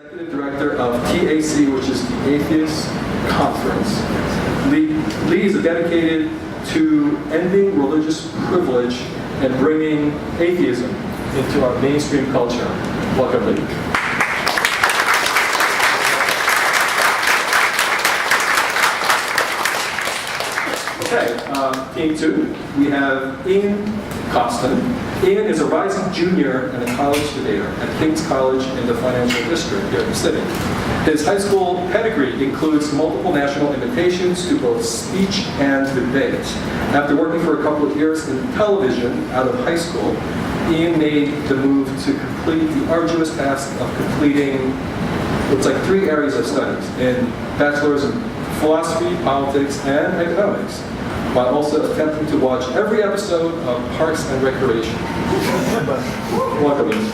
Executive Director of TAC, which is the Atheist Conference. Lee is dedicated to ending religious privilege and bringing atheism into our mainstream culture. Welcome, Lee. Okay, team two, we have Ian Coston. Ian is a rising junior and a college debater at King's College in the financial district here in the city. His high school pedigree includes multiple national invitations to both speech and debate. After working for a couple of years in television out of high school, Ian made the move to complete the arduous task of completing what's like 3 areas of studies in bachelor's in philosophy, politics, and economics, while also attempting to watch every episode of Parks and Recreation. Welcome, Ian.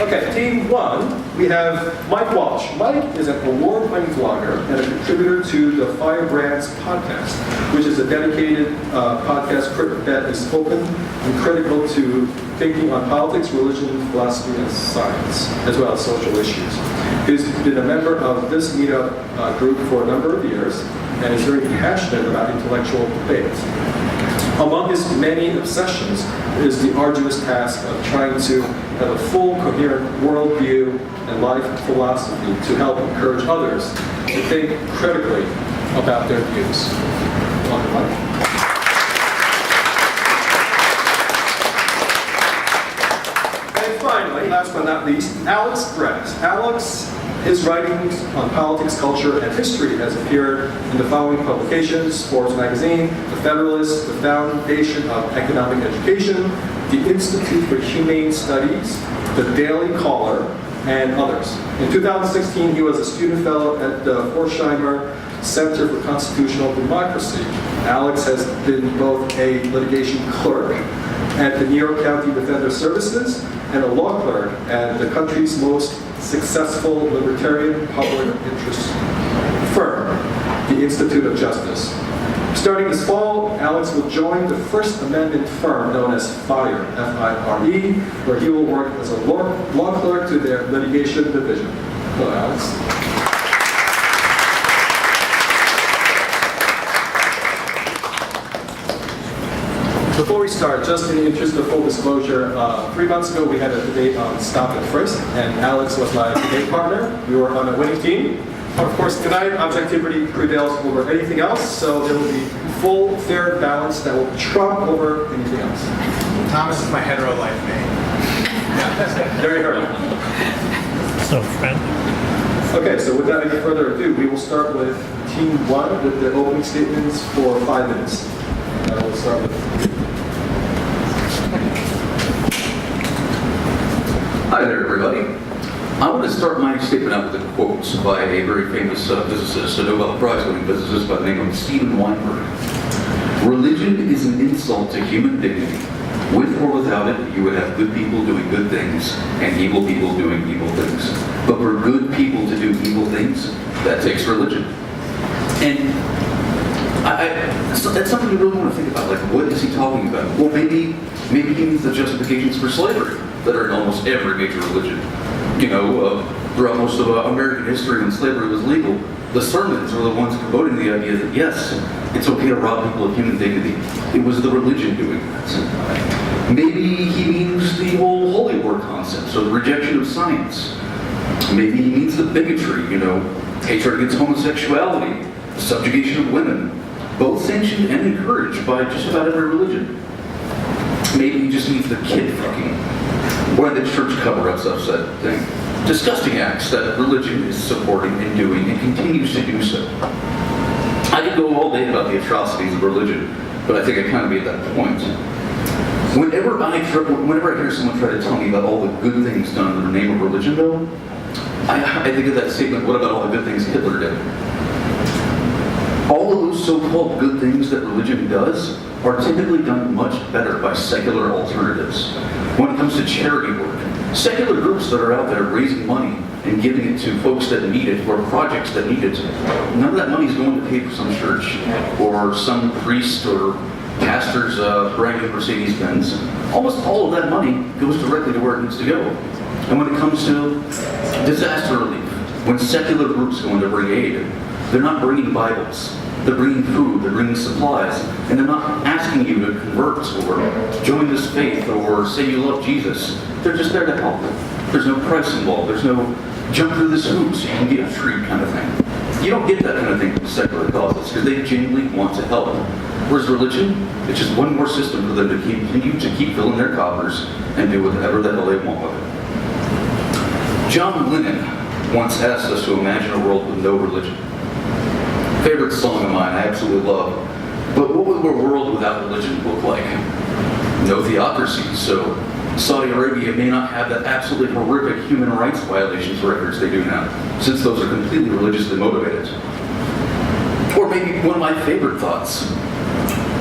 Okay, team one, we have Mike Walsh. Mike is an award-winning vlogger and a contributor to the Firebrands podcast, which is a dedicated podcast that is open and critical to thinking on politics, religion, philosophy, and science, as well as social issues. He's been a member of this meetup group for a number of years and is very passionate about intellectual debate. Among his many obsessions is the arduous task of trying to have a full, coherent worldview and life philosophy to help encourage others to think critically about their views. Welcome, Mike. And finally, last but not least, Alex Brett. Alex, his writings on politics, culture, and history has appeared in the following publications: Forbes magazine, The Federalist, the Foundation of Economic Education, the Institute for Humane Studies, the Daily Caller, and others. In 2016, he was a student fellow at the Forsheimer Center for Constitutional Democracy. Alex has been both a litigation clerk at the New York County Defender Services and a law clerk at the country's most successful libertarian public interest firm, the Institute of Justice. Starting this fall, Alex will join the First Amendment firm known as FIRE, F-I-R-E, where he will work as a law clerk to their litigation division. Hello, Alex. Before we start, just in the interest of full disclosure, 3 months ago we had a debate on Stop and Frisk, and Alex was my debate partner. We were on a winning team. Of course, tonight objectivity prevails over anything else, so there will be full, fair balance that will trump over anything else. Thomas is my hetero life mate. Very early. So friendly. Okay, so without any further ado, we will start with Team 1 with the opening statements for 5 minutes. We'll start with... Hi there, everybody. I want to start my statement out with a quote by a very famous physicist, a Nobel Prize-winning physicist by the name of Steven Weinberg. Religion is an insult to human dignity. With or without it, you would have good people doing good things and evil people doing evil things. But for good people to do evil things, that takes religion. And so that's something you really want to think about. Like, what is he talking about? Well, maybe he means the justifications for slavery that are in almost every major religion. You know, throughout most of American history when slavery was legal, the sermons were the ones promoting the idea that, yes, it's okay to rob people of human dignity. It was the religion doing that. Maybe he means the whole holy war concept, so the rejection of science. Maybe he means the bigotry, you know, hatred against homosexuality, the subjugation of women, both sanctioned and encouraged by just about every religion. Maybe he just means the kid fucking, or the church cover-ups of that thing. Disgusting acts that religion is supporting and doing and continues to do so. I could go all day about the atrocities of religion, but I think I kind of made that point. Whenever I hear someone try to tell me about all the good things done in the name of religion, though, I think of that statement, what about all the good things Hitler did? All of those so-called good things that religion does are typically done much better by secular alternatives. When it comes to charity work, secular groups that are out there raising money and giving it to folks that need it or projects that need it, none of that money is going to pay for some church or some priest or pastor's brand new Mercedes-Benz, almost all of that money goes directly to where it needs to go. And when it comes to disaster relief, when secular groups go in to bring aid, they're not bringing Bibles. They're bringing food, they're bringing supplies, and they're not asking you to convert or join this faith or say you love Jesus. They're just there to help. There's no price involved. There's no jump through this hoop so you can get a treat kind of thing. You don't get that kind of thing from secular causes because they genuinely want to help. Whereas religion, it's just one more system for them to continue to keep filling their coffers and do whatever the hell they want with it. John Lennon once asked us to imagine a world with no religion. Favorite song of mine, I absolutely love. But what would a world without religion look like? No theocracy, so Saudi Arabia may not have that absolutely horrific human rights violations records they do now, since those are completely religiously motivated. Or maybe one of my favorite thoughts,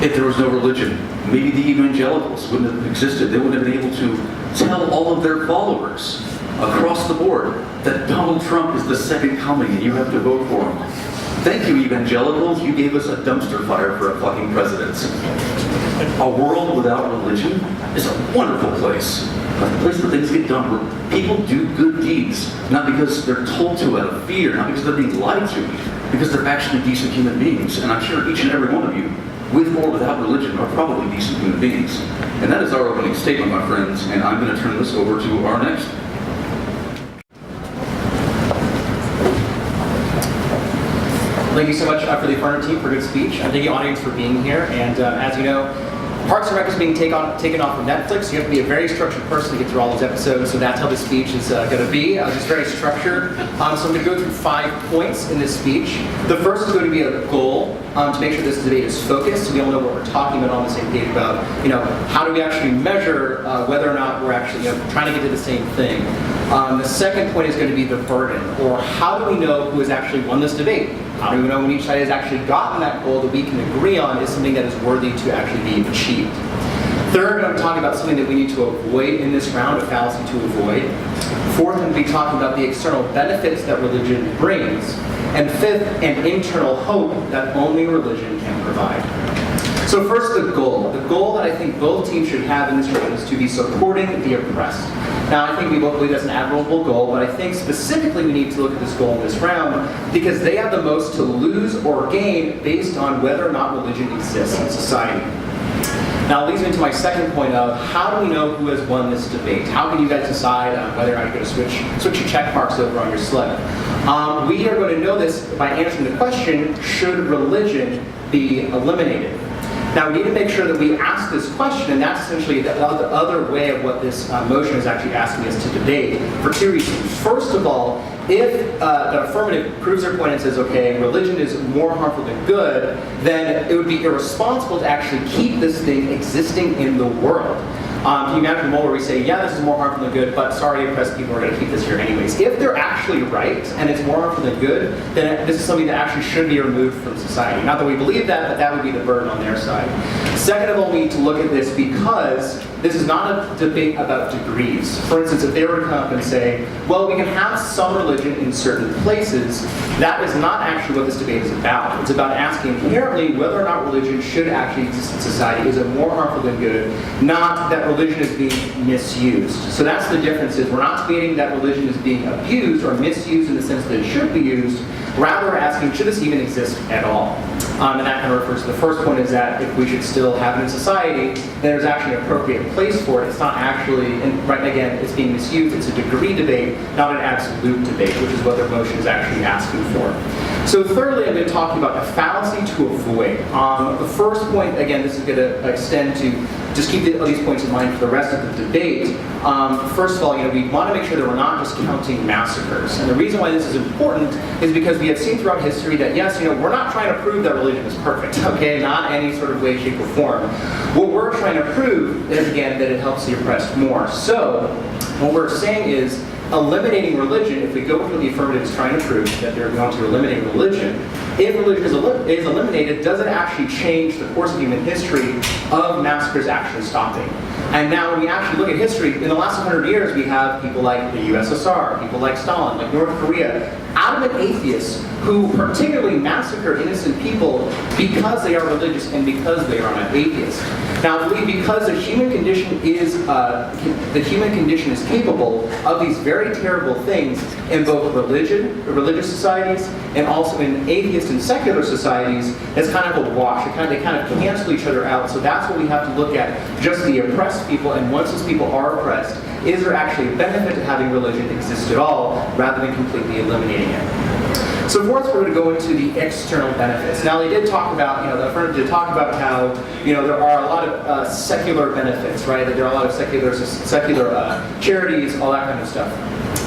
if there was no religion, maybe the evangelicals wouldn't have existed. They wouldn't have been able to tell all of their followers across the board that Donald Trump is the second coming and you have to vote for him. Thank you, evangelicals. You gave us a dumpster fire for a fucking president. A world without religion is a wonderful place. A place where things get done, where people do good deeds, not because they're told to out of fear, not because they're being lied to, because they're actually decent human beings. And I'm sure each and every one of you, with or without religion, are probably decent human beings. And that is our opening statement, my friends, and I'm going to turn this over to our next. Thank you so much for the affirmative team for a good speech. Thank you, audience, for being here. And as you know, Parks and Rec is being taken off of Netflix. You have to be a very structured person to get through all those episodes, so that's how the speech is going to be. Just very structured. So I'm going to go through 5 points in this speech. The first is going to be a goal to make sure this debate is focused, so we all know what we're talking about, on the same page about, how do we actually measure whether or not we're actually trying to get to the same thing. The second point is going to be the burden, or how do we know who has actually won this debate? How do we know when each side has actually gotten that goal that we can agree on is something that is worthy to actually be achieved? Third, I'm talking about something that we need to avoid in this round, a fallacy to avoid. Fourth, I'm going to be talking about the external benefits that religion brings. And fifth, an internal hope that only religion can provide. So first, the goal. The goal that I think both teams should have in this round is to be supporting the oppressed. Now, I think we both believe that's an admirable goal, but I think specifically we need to look at this goal in this round because they have the most to lose or gain based on whether or not religion exists in society. Now, it leads me to my second point of how do we know who has won this debate? How can you guys decide whether or not you're going to switch your check marks over on your sled? We are going to know this by answering the question, should religion be eliminated? Now, we need to make sure that we ask this question, and that's essentially the other way of what this motion is actually asking us to debate for 2 reasons. First of all, if the affirmative proves their point and says, okay, religion is more harmful than good, then it would be irresponsible to actually keep this thing existing in the world. Can you imagine a world where we say, yeah, this is more harmful than good, but sorry, oppressed people are going to keep this here anyways. If they're actually right, and it's more harmful than good, then this is something that actually should be removed from society. Not that we believe that, but that would be the burden on their side. Second of all, we need to look at this because this is not a debate about degrees. For instance, if they were to come up and say, well, we can have some religion in certain places, that is not actually what this debate is about. It's about asking inherently whether or not religion should actually exist in society. Is it more harmful than good? Not that religion is being misused. So that's the difference, is we're not debating that religion is being abused or misused in the sense that it should be used. Rather, we're asking, should this even exist at all? And that kind of refers to the first point, is that if we should still have it in society, then there's actually an appropriate place for it. It's not actually, and right again, it's being misused. It's a degree debate, not an absolute debate, which is what their motion is actually asking for. So thirdly, I'm going to talk about a fallacy to avoid. The first point, again, this is going to extend to just keep these points in mind for the rest of the debate. First of all, we want to make sure that we're not just counting massacres. And the reason why this is important is because we have seen throughout history that, yes, we're not trying to prove that religion is perfect, okay? Not any sort of way, shape, or form. What we're trying to prove is, again, that it helps the oppressed more. So, what we're saying is, eliminating religion, if we go with what the affirmative is trying to prove, that they're going to eliminate religion, if religion is eliminated, does it actually change the course of human history of massacres actually stopping? And now when we actually look at history, in the last 100 years, we have people like the USSR, people like Stalin, like North Korea, adamant atheists who particularly massacre innocent people because they are religious and because they are not atheists. Now, I believe because the human condition is capable of these very terrible things in both religious societies, and also in atheist and secular societies, it's kind of a wash. They kind of cancel each other out. So that's what we have to look at, just the oppressed people, and once those people are oppressed, is there actually a benefit to having religion exist at all, rather than completely eliminating it? So fourth, we're going to go into the external benefits. Now, they did talk about, the affirmative did talk about how, there are a lot of secular benefits, right? That there are a lot of secular charities, all that kind of stuff.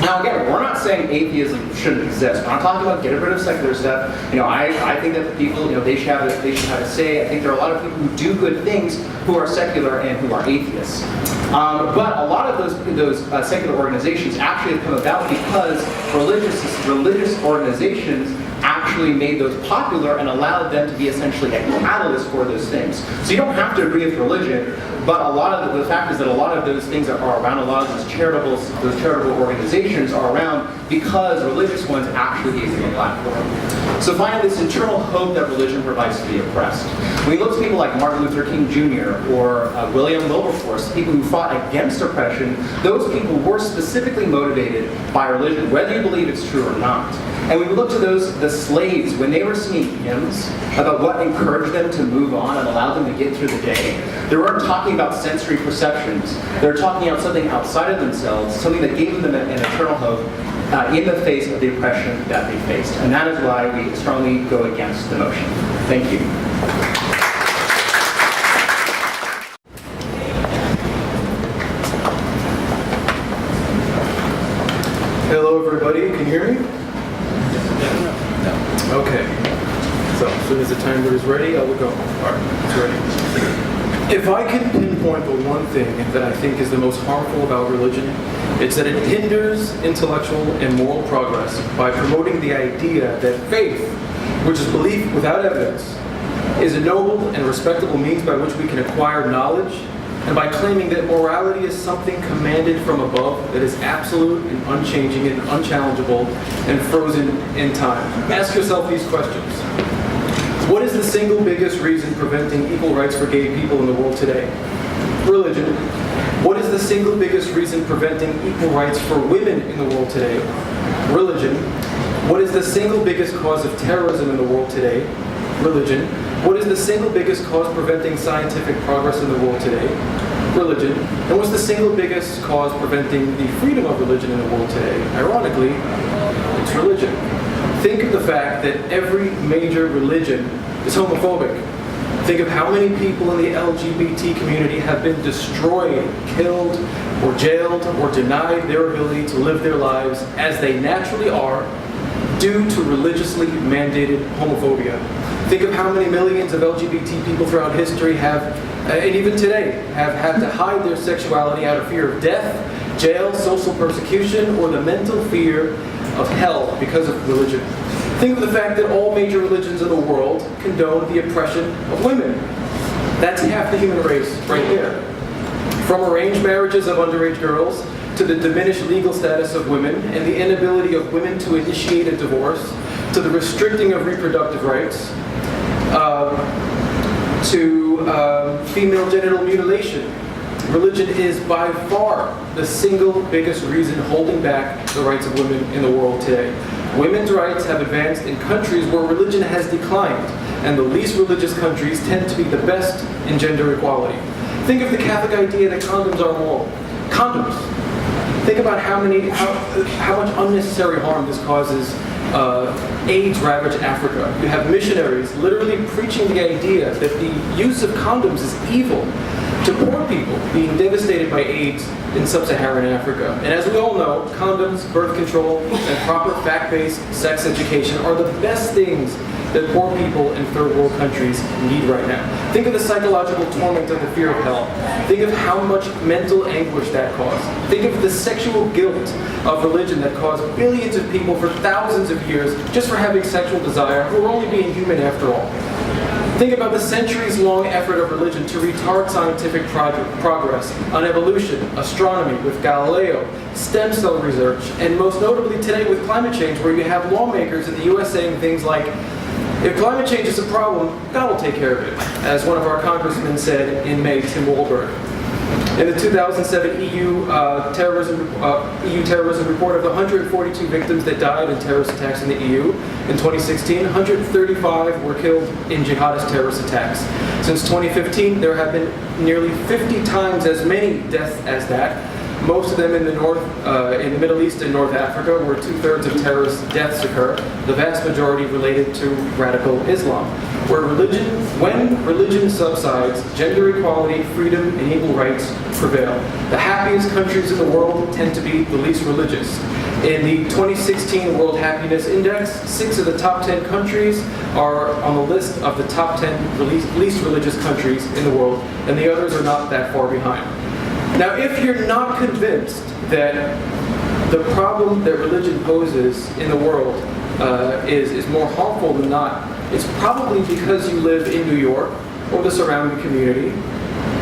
Now, again, we're not saying atheism shouldn't exist. We're not talking about getting rid of secular stuff. I think that the people, they should have a say. I think there are a lot of people who do good things who are secular and who are atheists. But a lot of those secular organizations actually have come about because religious organizations actually made those popular and allowed them to be essentially a catalyst for those things. So you don't have to agree with religion, but the fact is that a lot of those things that are around, a lot of those charitable organizations are around because religious ones actually gave them a platform. So finally, this internal hope that religion provides to the oppressed. When you look at people like Martin Luther King Jr. or William Wilberforce, people who fought against oppression, those people were specifically motivated by religion, whether you believe it's true or not. And when we look to the slaves, when they were singing hymns about what encouraged them to move on and allowed them to get through the day, they weren't talking about sensory perceptions. They were talking about something outside of themselves, something that gave them an eternal hope in the face of the oppression that they faced. And that is why we strongly go against the motion. Thank you. Hello everybody, can you hear me? No. Okay. So as soon as the timer is ready, I will go. Alright, it's ready. If I can pinpoint the one thing that I think is the most harmful about religion, it's that it hinders intellectual and moral progress by promoting the idea that faith, which is belief without evidence, is a noble and respectable means by which we can acquire knowledge, and by claiming that morality is something commanded from above that is absolute and unchanging and unchallengeable and frozen in time. Ask yourself these questions. What is the single biggest reason preventing equal rights for gay people in the world today? Religion. What is the single biggest reason preventing equal rights for women in the world today? Religion. What is the single biggest cause of terrorism in the world today? Religion. What is the single biggest cause preventing scientific progress in the world today? Religion. And what's the single biggest cause preventing the freedom of religion in the world today? Ironically, it's religion. Think of the fact that every major religion is homophobic. Think of how many people in the LGBT community have been destroyed, killed, or jailed, or denied their ability to live their lives as they naturally are due to religiously mandated homophobia. Think of how many millions of LGBT people throughout history have, and even today, have had to hide their sexuality out of fear of death, jail, social persecution, or the mental fear of hell because of religion. Think of the fact that all major religions in the world condone the oppression of women. That's half the human race right there. From arranged marriages of underage girls, to the diminished legal status of women and the inability of women to initiate a divorce, to the restricting of reproductive rights, to female genital mutilation. Religion is by far the single biggest reason holding back the rights of women in the world today. Women's rights have advanced in countries where religion has declined, and the least religious countries tend to be the best in gender equality. Think of the Catholic idea that condoms are moral. Condoms. Think about how much unnecessary harm this causes. AIDS ravaged Africa. You have missionaries literally preaching the idea that the use of condoms is evil to poor people being devastated by AIDS in sub-Saharan Africa. And as we all know, condoms, birth control, and proper fact-based sex education are the best things that poor people in third world countries need right now. Think of the psychological torment of the fear of hell. Think of how much mental anguish that caused. Think of the sexual guilt of religion that caused billions of people for thousands of years just for having sexual desire, who are only being human after all. Think about the centuries-long effort of religion to retard scientific progress on evolution, astronomy with Galileo, stem cell research, and most notably today with climate change, where you have lawmakers in the US saying things like, if climate change is a problem, God will take care of it, as one of our congressmen said in May, Tim Walberg. In the 2007 EU terrorism report, of the 142 victims that died in terrorist attacks in the EU, in 2016, 135 were killed in jihadist terrorist attacks. Since 2015, there have been nearly 50 times as many deaths as that, most of them in the Middle East and North Africa, where 2/3 of terrorist deaths occur, the vast majority related to radical Islam. When religion subsides, gender equality, freedom, and equal rights prevail. The happiest countries in the world tend to be the least religious. In the 2016 World Happiness Index, 6 of the top 10 countries are on the list of the top 10 least religious countries in the world, and the others are not that far behind. Now, if you're not convinced that the problem that religion poses in the world is more harmful than not, it's probably because you live in New York or the surrounding community,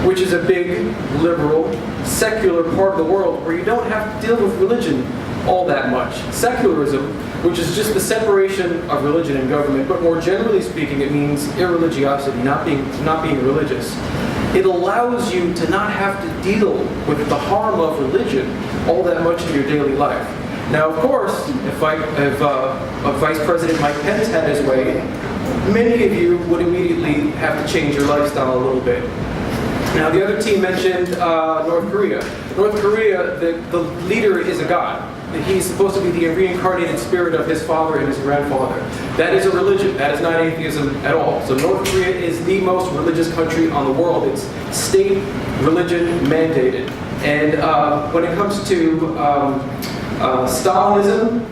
which is a big, liberal, secular part of the world where you don't have to deal with religion all that much. Secularism, which is just the separation of religion and government, but more generally speaking, it means irreligiosity, not being religious. It allows you to not have to deal with the harm of religion all that much in your daily life. Now, of course, if Vice President Mike Pence had his way, many of you would immediately have to change your lifestyle a little bit. Now, the other team mentioned North Korea. North Korea, the leader is a god. He's supposed to be the reincarnated spirit of his father and his grandfather. That is a religion. That is not atheism at all. So North Korea is the most religious country on the world. It's state religion mandated. And when it comes to Stalinism,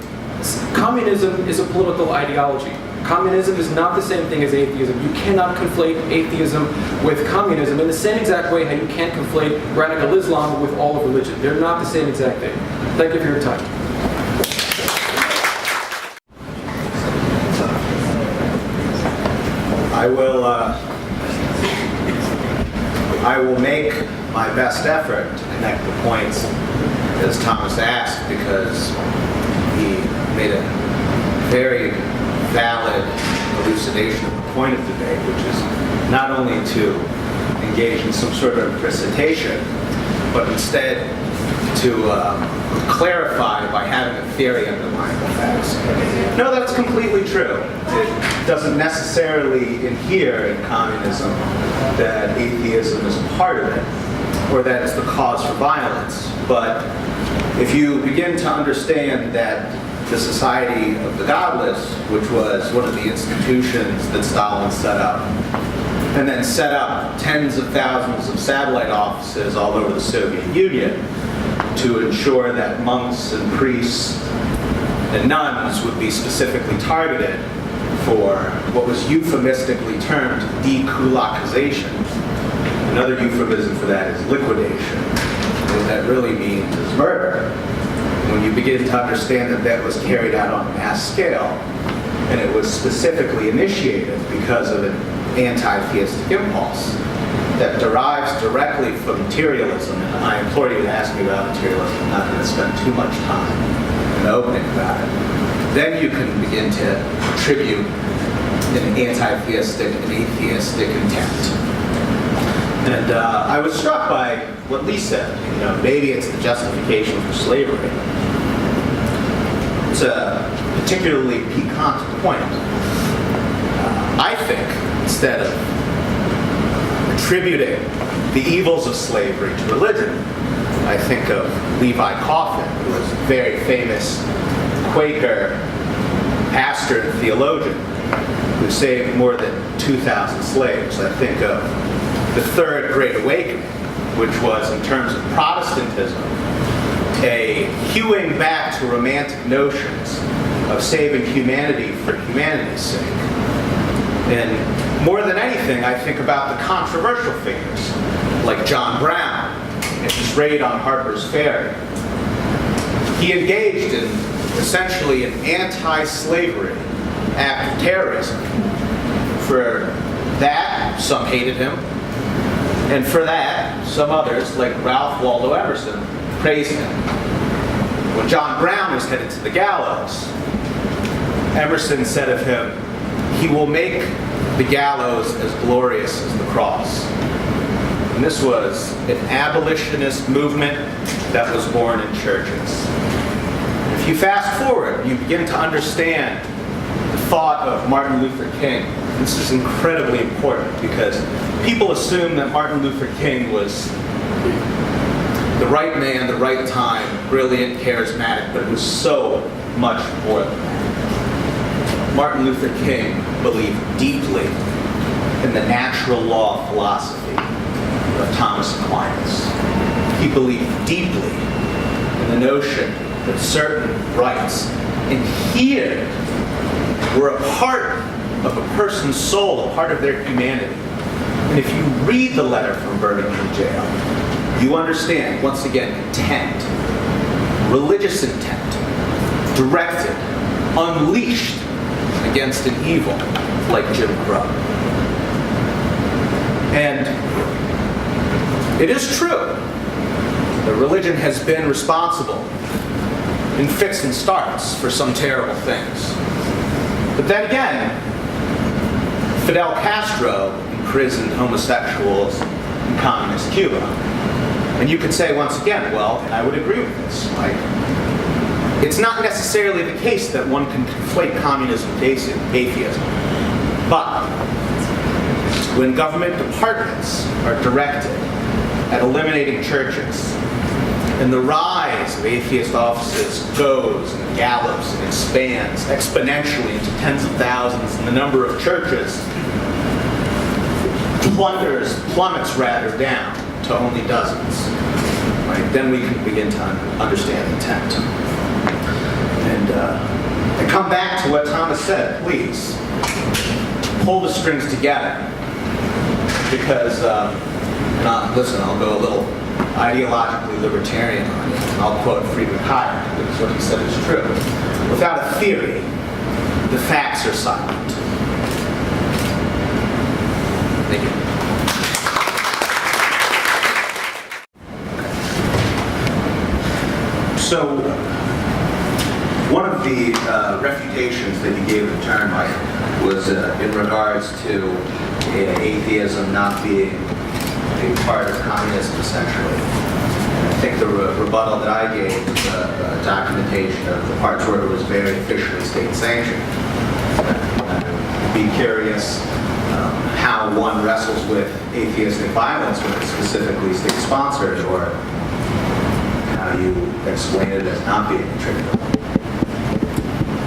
communism is a political ideology. Communism is not the same thing as atheism. You cannot conflate atheism with communism in the same exact way how you can't conflate radical Islam with all of religion. They're not the same exact thing. Thank you for your time. I will make my best effort to connect the points as Thomas asked, because he made a very valid elucidation of the point of debate, which is not only to engage in some sort of recitation, but instead to clarify by having a theory underlying the facts. No, that's completely true. It doesn't necessarily inhere in communism that atheism is a part of it, or that it's the cause for violence. But if you begin to understand that the Society of the Godless, which was one of the institutions that Stalin set up, and then set up tens of thousands of satellite offices all over the Soviet Union to ensure that monks and priests and nuns would be specifically targeted for what was euphemistically termed dekulakization. Another euphemism for that is liquidation. What that really means is murder. When you begin to understand that that was carried out on a mass scale, and it was specifically initiated because of an anti-theistic impulse that derives directly from materialism, and I implore you to ask me about materialism. I'm not going to spend too much time in opening about it. Then you can begin to attribute an anti-theistic and atheistic intent. And I was struck by what Lee said. You know, maybe it's the justification for slavery. It's a particularly piquant point. I think, instead of attributing the evils of slavery to religion, I think of Levi Coffin, who was a very famous Quaker pastor and theologian who saved more than 2,000 slaves. I think of the Third Great Awakening, which was, in terms of Protestantism, a hewing back to romantic notions of saving humanity for humanity's sake. And more than anything, I think about the controversial figures, like John Brown and his raid on Harper's Ferry. He engaged in essentially an anti-slavery act of terrorism. For that, some hated him. And for that, some others, like Ralph Waldo Emerson, praised him. When John Brown was headed to the gallows, Emerson said of him, "He will make the gallows as glorious as the cross." And this was an abolitionist movement that was born in churches. If you fast forward, you begin to understand the thought of Martin Luther King. This is incredibly important because people assume that Martin Luther King was the right man, the right time, brilliant, charismatic, but it was so much more than that. Martin Luther King believed deeply in the natural law philosophy of Thomas Aquinas. He believed deeply in the notion that certain rights in here were a part of a person's soul, a part of their humanity. And if you read the letter from Birmingham jail, you understand, once again, intent, religious intent, directed, unleashed against an evil like Jim Crow. And it is true that religion has been responsible in fits and starts for some terrible things. But then again, Fidel Castro imprisoned homosexuals in communist Cuba. And you could say once again, well, and I would agree with this, like, it's not necessarily the case that one can conflate communism with atheism. But when government departments are directed at eliminating churches, and the rise of atheist offices goes and gallops and expands exponentially into tens of thousands, and the number of churches plummets rather down to only dozens, right? Then we can begin to understand intent. And I come back to what Thomas said, please, pull the strings together. Because, listen, I'll go a little ideologically libertarian on it. I'll quote Friedrich Hayek, because what he said is true. Without a theory, the facts are silent. Thank you. So, one of the refutations that you gave in turn, Mike, was in regards to atheism not being a part of communism, essentially. And I think the rebuttal that I gave was a documentation of the parts where it was very officially state-sanctioned. I'd be curious how one wrestles with atheistic violence when it's specifically state-sponsored, or how you explain it as not being attributable.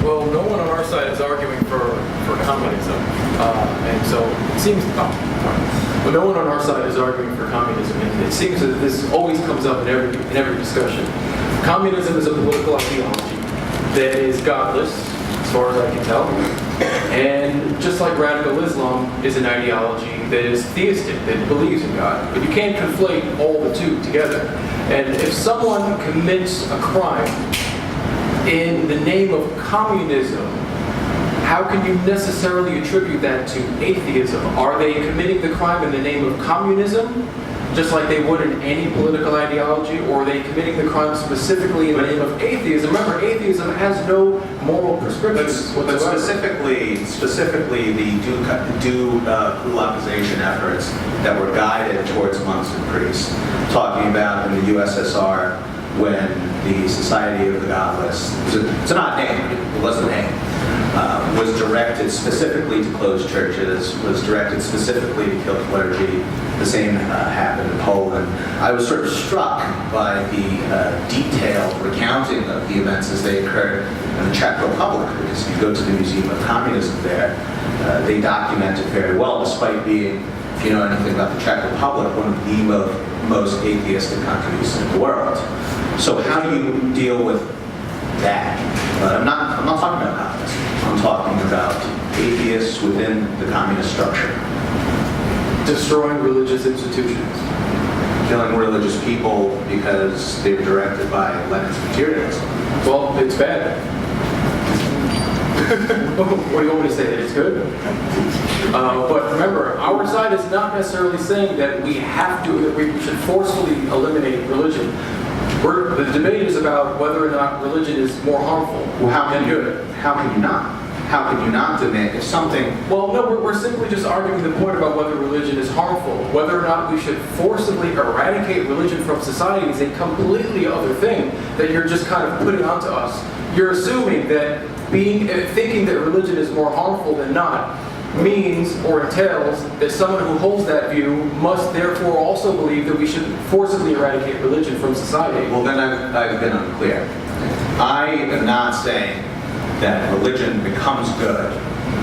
Well, no one on our side is arguing for communism, and so it seems. But no one on our side is arguing for communism, and it seems that this always comes up in every discussion. Communism is a political ideology that is godless, as far as I can tell, and just like radical Islam is an ideology that is theistic, that believes in God. But you can't conflate all the two together. And if someone commits a crime in the name of communism, how can you necessarily attribute that to atheism? Are they committing the crime in the name of communism, just like they would in any political ideology, or are they committing the crime specifically in the name of atheism? Remember, atheism has no moral prescriptions But whatsoever. specifically the de-Kulakization efforts that were guided towards monks and priests, talking about in the USSR when the Society of the Godless, it's not named, it wasn't named, was directed specifically to close churches, was directed specifically to kill clergy. The same happened in Poland. I was sort of struck by the detailed recounting of the events as they occurred in the Czech Republic, because if you go to the Museum of Communism there, they document it very well, despite being, if you know anything about the Czech Republic, one of the most atheistic countries in the world. So how do you deal with bad. But I'm not talking about communists. I'm talking about atheists within the communist structure. Destroying religious institutions. Killing religious people because they're directed by Lenin's materialism. Well, it's bad. What do you want me to say? That it's good? But remember, our side is not necessarily saying that we should forcefully eliminate religion. The debate is about whether or not religion is more harmful than good. How can you not? How can you not demand if something? Well, no, we're simply just arguing the point about whether religion is harmful. Whether or not we should forcibly eradicate religion from society is a completely other thing that you're just kind of putting onto us. You're assuming that thinking that religion is more harmful than not means or entails that someone who holds that view must therefore also believe that we should forcibly eradicate religion from society. Well, then I've been unclear. I am not saying that religion becomes good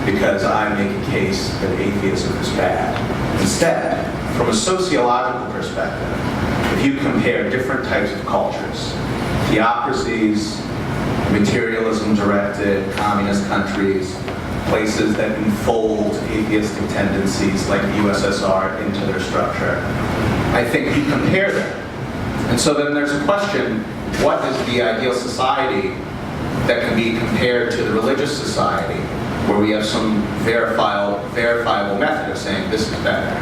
because I make a case that atheism is bad. Instead, from a sociological perspective, if you compare different types of cultures, theocracies, materialism-directed communist countries, places that enfold atheistic tendencies like the USSR into their structure, I think you compare them. And so then there's a question, what is the ideal society that can be compared to the religious society, where we have some verifiable method of saying this is better?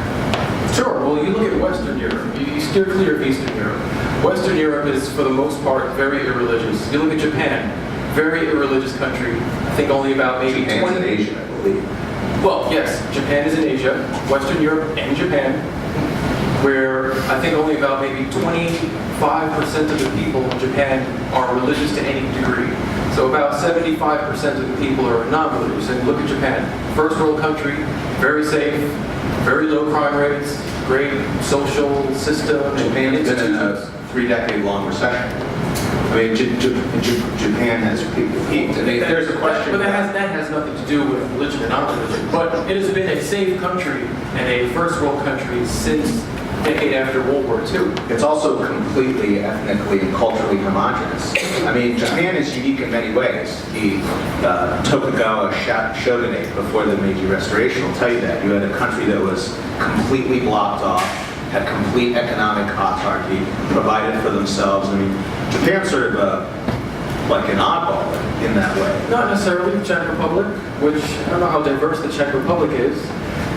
Sure. Well, you look at Western Europe. You steer clear of Eastern Europe. Western Europe is, for the most part, very irreligious. You look at Japan, very irreligious country. I think only about maybe Japan's 20. in Asia, I believe. Well, yes, Japan is in Asia, Western Europe and Japan, where I think only about maybe 25% of the people in Japan are religious to any degree. So about 75% of the people are non-religious. And look at Japan, first world country, very safe, very low crime rates, great social system. Japan's been in a 3-decade-long recession. I mean, Japan has peaked. I mean, if there's a question. But that has nothing to do with religion and non-religion. But it has been a safe country and a first world country since decade after World War II. It's also completely ethnically and culturally homogenous. I mean, Japan is unique in many ways. The Tokugawa shogunate before the Meiji Restoration will tell you that. You had a country that was completely blocked off, had complete economic autarky, provided for themselves. I mean, Japan's sort of like an oddball in that way. Not necessarily the Czech Republic, which I don't know how diverse the Czech Republic is,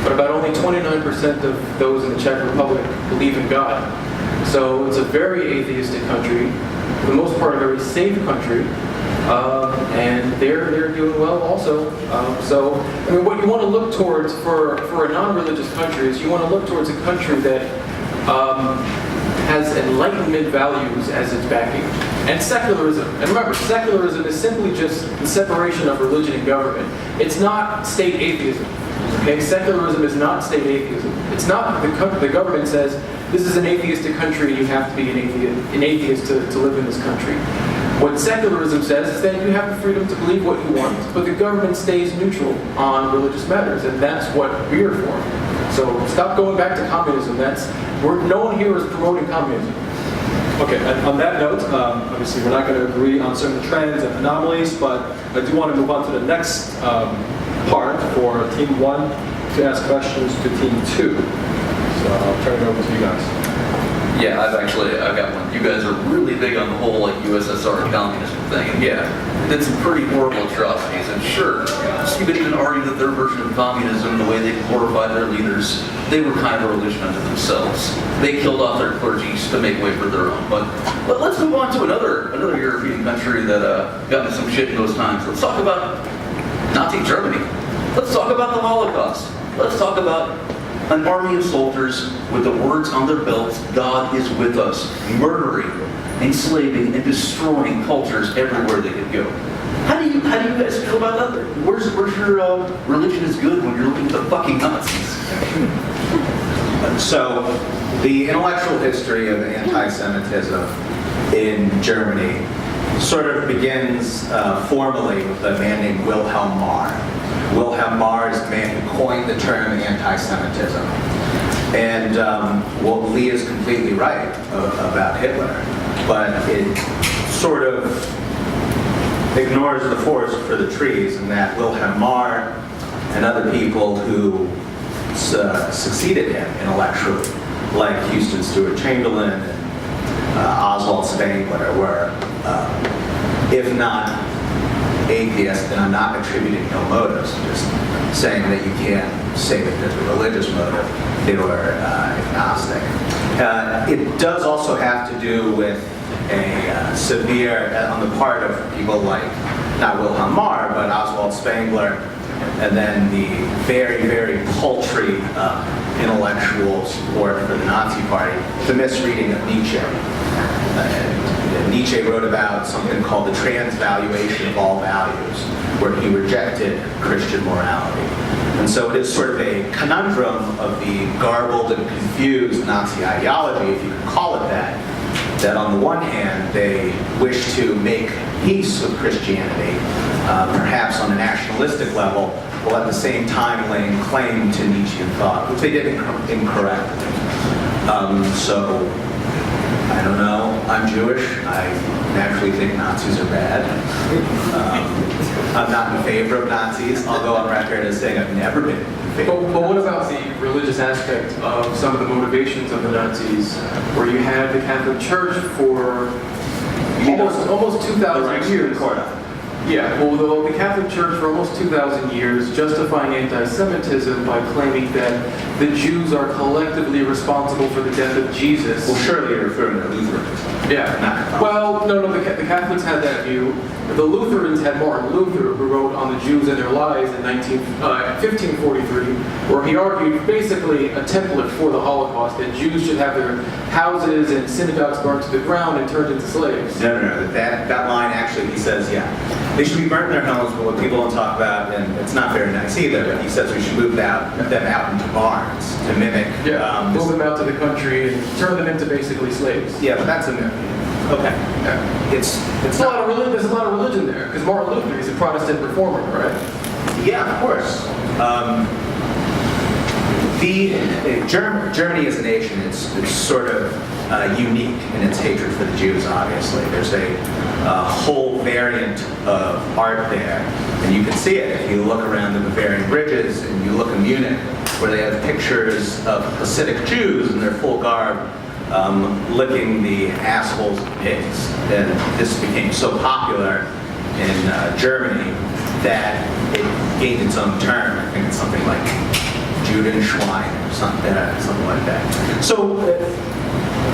but about only 29% of those in the Czech Republic believe in God. So it's a very atheistic country, for the most part a very safe country, and they're doing well also. So I mean, what you want to look towards for a non-religious country is you want to look towards a country that has Enlightenment values as its backing, and secularism. And remember, secularism is simply just the separation of religion and government. It's not state atheism. Okay, secularism is not state atheism. It's not the government says this is an atheistic country and you have to be an atheist to live in this country. What secularism says is that you have the freedom to believe what you want, but the government stays neutral on religious matters, and that's what we're for. So stop going back to communism. No one here is promoting communism. Okay, and on that note, obviously we're not going to agree on certain trends and anomalies, but I do want to move on to the next part for Team 1 to ask questions to Team 2. So I'll turn it over to you guys. Yeah, I've got one. You guys are really big on the whole like USSR communism thing, and yeah, did some pretty horrible atrocities. And sure, you could even argue that their version of communism, the way they glorified their leaders, they were kind of a religion unto themselves. They killed off their clergy to make way for their own. But let's move on to another European country that got into some shit in those times. Let's talk about Nazi Germany. Let's talk about the Holocaust. Let's talk about an army of soldiers with the words on their belts, God is with us, murdering, enslaving, and destroying cultures everywhere they could go. How do you guys feel about that? Where's your religion is good when you're looking at the fucking Nazis? So, the intellectual history of anti-Semitism in Germany sort of begins formally with a man named Wilhelm Marr. Wilhelm Marr is the man who coined the term anti-Semitism. And Lee is completely right about Hitler, but it sort of ignores the forest for the trees, and that Wilhelm Marr and other people who succeeded him intellectually, like Houston Stewart Chamberlain and Oswald Spengler, were, if not atheists, and I'm not attributing no motives, just saying that you can't say that there's a religious motive. They were agnostic. It does also have to do with a severe, on the part of people like, not Wilhelm Marr, but Oswald Spengler, and then the very, very paltry intellectual support for the Nazi Party, the misreading of Nietzsche. Nietzsche wrote about something called the transvaluation of all values, where he rejected Christian morality. And so it is sort of a conundrum of the garbled and confused Nazi ideology, if you could call it that, that on the one hand, they wish to make peace with Christianity, perhaps on a nationalistic level, while at the same time laying claim to Nietzschean thought, which they did incorrectly. So, I don't know. I'm Jewish. I naturally think Nazis are bad. I'm not in favor of Nazis. I'll go on record as saying I've never been in favor. But what about the religious aspect of some of the motivations of the Nazis, where you had the Catholic Church for almost 2,000 years? Yeah, well, the Catholic Church for almost 2,000 years justifying anti-Semitism by claiming that the Jews are collectively responsible for the death of Jesus. Well, surely you're referring to Lutherans. Yeah. Well, no, the Catholics had that view. The Lutherans had Martin Luther, who wrote On the Jews and Their Lies in 1543, where he argued basically a template for the Holocaust, that Jews should have their houses and synagogues burned to the ground and turned into slaves. No. That line actually, he says, yeah. They should be burnt in their homes, but what people don't talk about, and it's not very nice either, but he says we should move them out into barns to mimic. Move them out to the country and turn them into basically slaves. Yeah, but that's a myth. Okay. Yeah. It's There's a lot of religion there, because Martin Luther is a Protestant reformer, right? Yeah, of course. Germany as a nation, it's sort of unique in its hatred for the Jews, obviously. There's a whole variant of art there, and you can see it if you look around the Bavarian bridges and you look in Munich, where they have pictures of Hasidic Jews in their full garb, licking the assholes of pigs. And this became so popular in Germany that it gained its own term. I think it's something like Judenschwein or something like that. So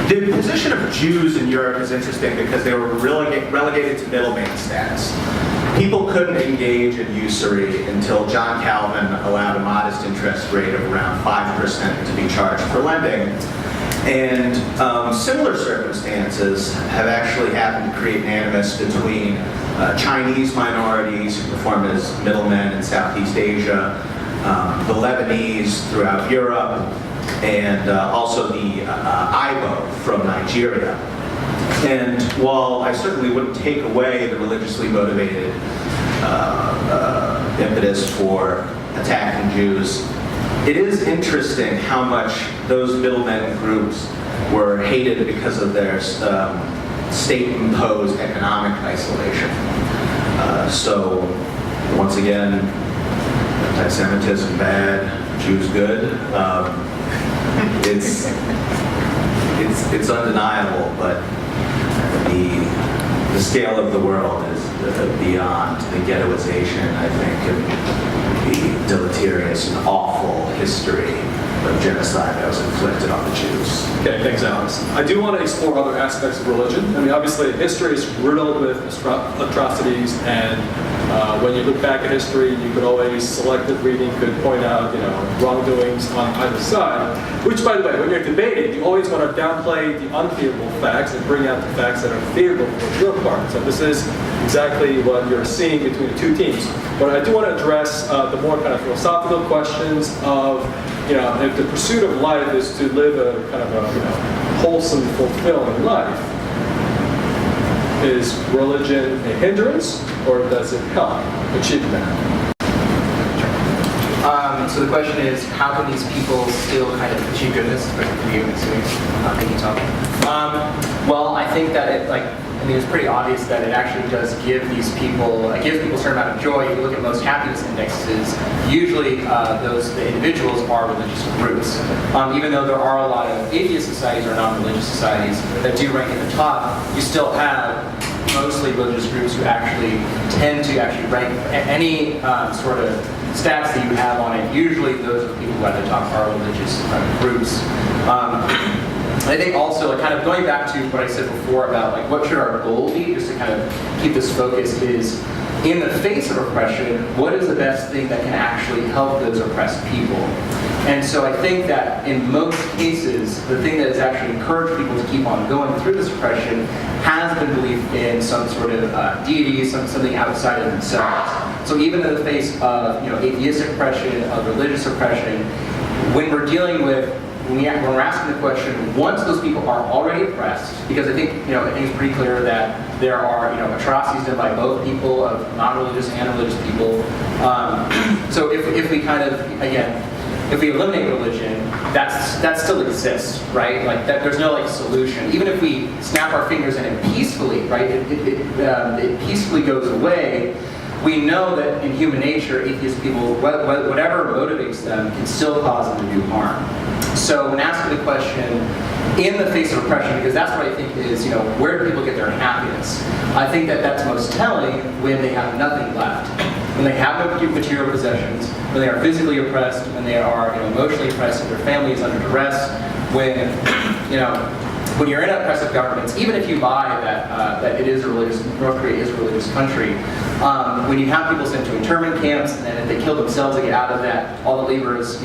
the position of Jews in Europe is interesting because they were relegated to middleman status. People couldn't engage in usury until John Calvin allowed a modest interest rate of around 5% to be charged for lending. And similar circumstances have actually happened to create animus between Chinese minorities who perform as middlemen in Southeast Asia, the Lebanese throughout Europe, and also the Igbo from Nigeria. And while I certainly wouldn't take away the religiously motivated impetus for attacking Jews, it is interesting how much those middlemen groups were hated because of their state-imposed economic isolation. So, once again, anti-Semitism bad, Jews good. It's undeniable, but the scale of the world is beyond the ghettoization, I think, of the deleterious and awful history of genocide that was inflicted on the Jews. Okay, thanks, Alex. I do want to explore other aspects of religion. I mean, obviously, history is riddled with atrocities, and when you look back at history, you could always, selective reading could point out, wrongdoings on either side. Which, by the way, when you're debating, you always want to downplay the unfavorable facts and bring out the facts that are favorable for your part. So this is exactly what you're seeing between the two teams. But I do want to address the more kind of philosophical questions of, if the pursuit of life is to live a kind of a wholesome, fulfilling life, is religion a hindrance, or does it help achieve that? So the question is, how can these people still kind of achieve goodness? For you, can you talk? Well, I think that I mean, it's pretty obvious that it actually does give these people, it gives people a certain amount of joy. If you look at most happiness indexes, usually the individuals are religious groups. Even though there are a lot of atheist societies or non-religious societies that do rank at the top, you still have mostly religious groups who actually tend to actually rank any sort of stats that you have on it. Usually those are people who at the top are religious groups. I think also, like, kind of going back to what I said before about like what should our goal be, just to kind of keep this focus, is in the face of oppression, what is the best thing that can actually help those oppressed people? And so I think that in most cases, the thing that has actually encouraged people to keep on going through this oppression has been belief in some sort of deity, something outside of themselves. So even in the face of atheistic oppression, of religious oppression, when we're dealing with when we're asking the question, once those people are already oppressed, because I think it's pretty clear that there are atrocities done by both people, of non-religious and religious people. So if we kind of if we eliminate religion, that still exists, right? Like that, there's no like solution. Even if we snap our fingers and it peacefully, right? It peacefully goes away. We know that in human nature, atheist people, whatever motivates them, can still cause them to do harm. So when asking the question, in the face of oppression, because that's what I think is, where do people get their happiness? I think that that's most telling when they have nothing left. When they have no material possessions, when they are physically oppressed, when they are emotionally oppressed, and their family is under duress, when you're in oppressive governments, even if you buy that it is a religious, North Korea is a religious country, when you have people sent to internment camps, and then if they kill themselves to get out of that, all the labor is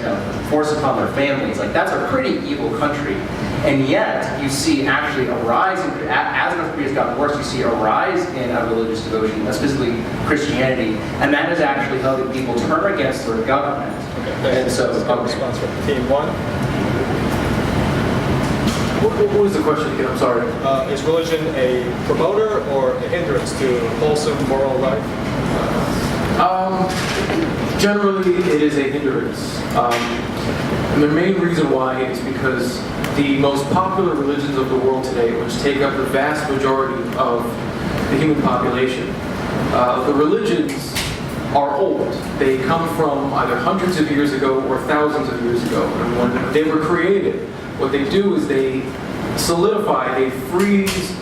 forced upon their families. Like that's a pretty evil country, and yet you see actually a rise in, as North Korea's gotten worse, you see a rise in religious devotion, specifically Christianity, and that is actually helping people turn against their government. Okay, and so response from team one. What was the question again? I'm sorry. Is religion a promoter or a hindrance to wholesome moral life? Generally, it is a hindrance. And the main reason why is because the most popular religions of the world today, which take up the vast majority of the human population, the religions are old. They come from either hundreds of years ago or thousands of years ago. And when they were created, what they do is they solidify, they freeze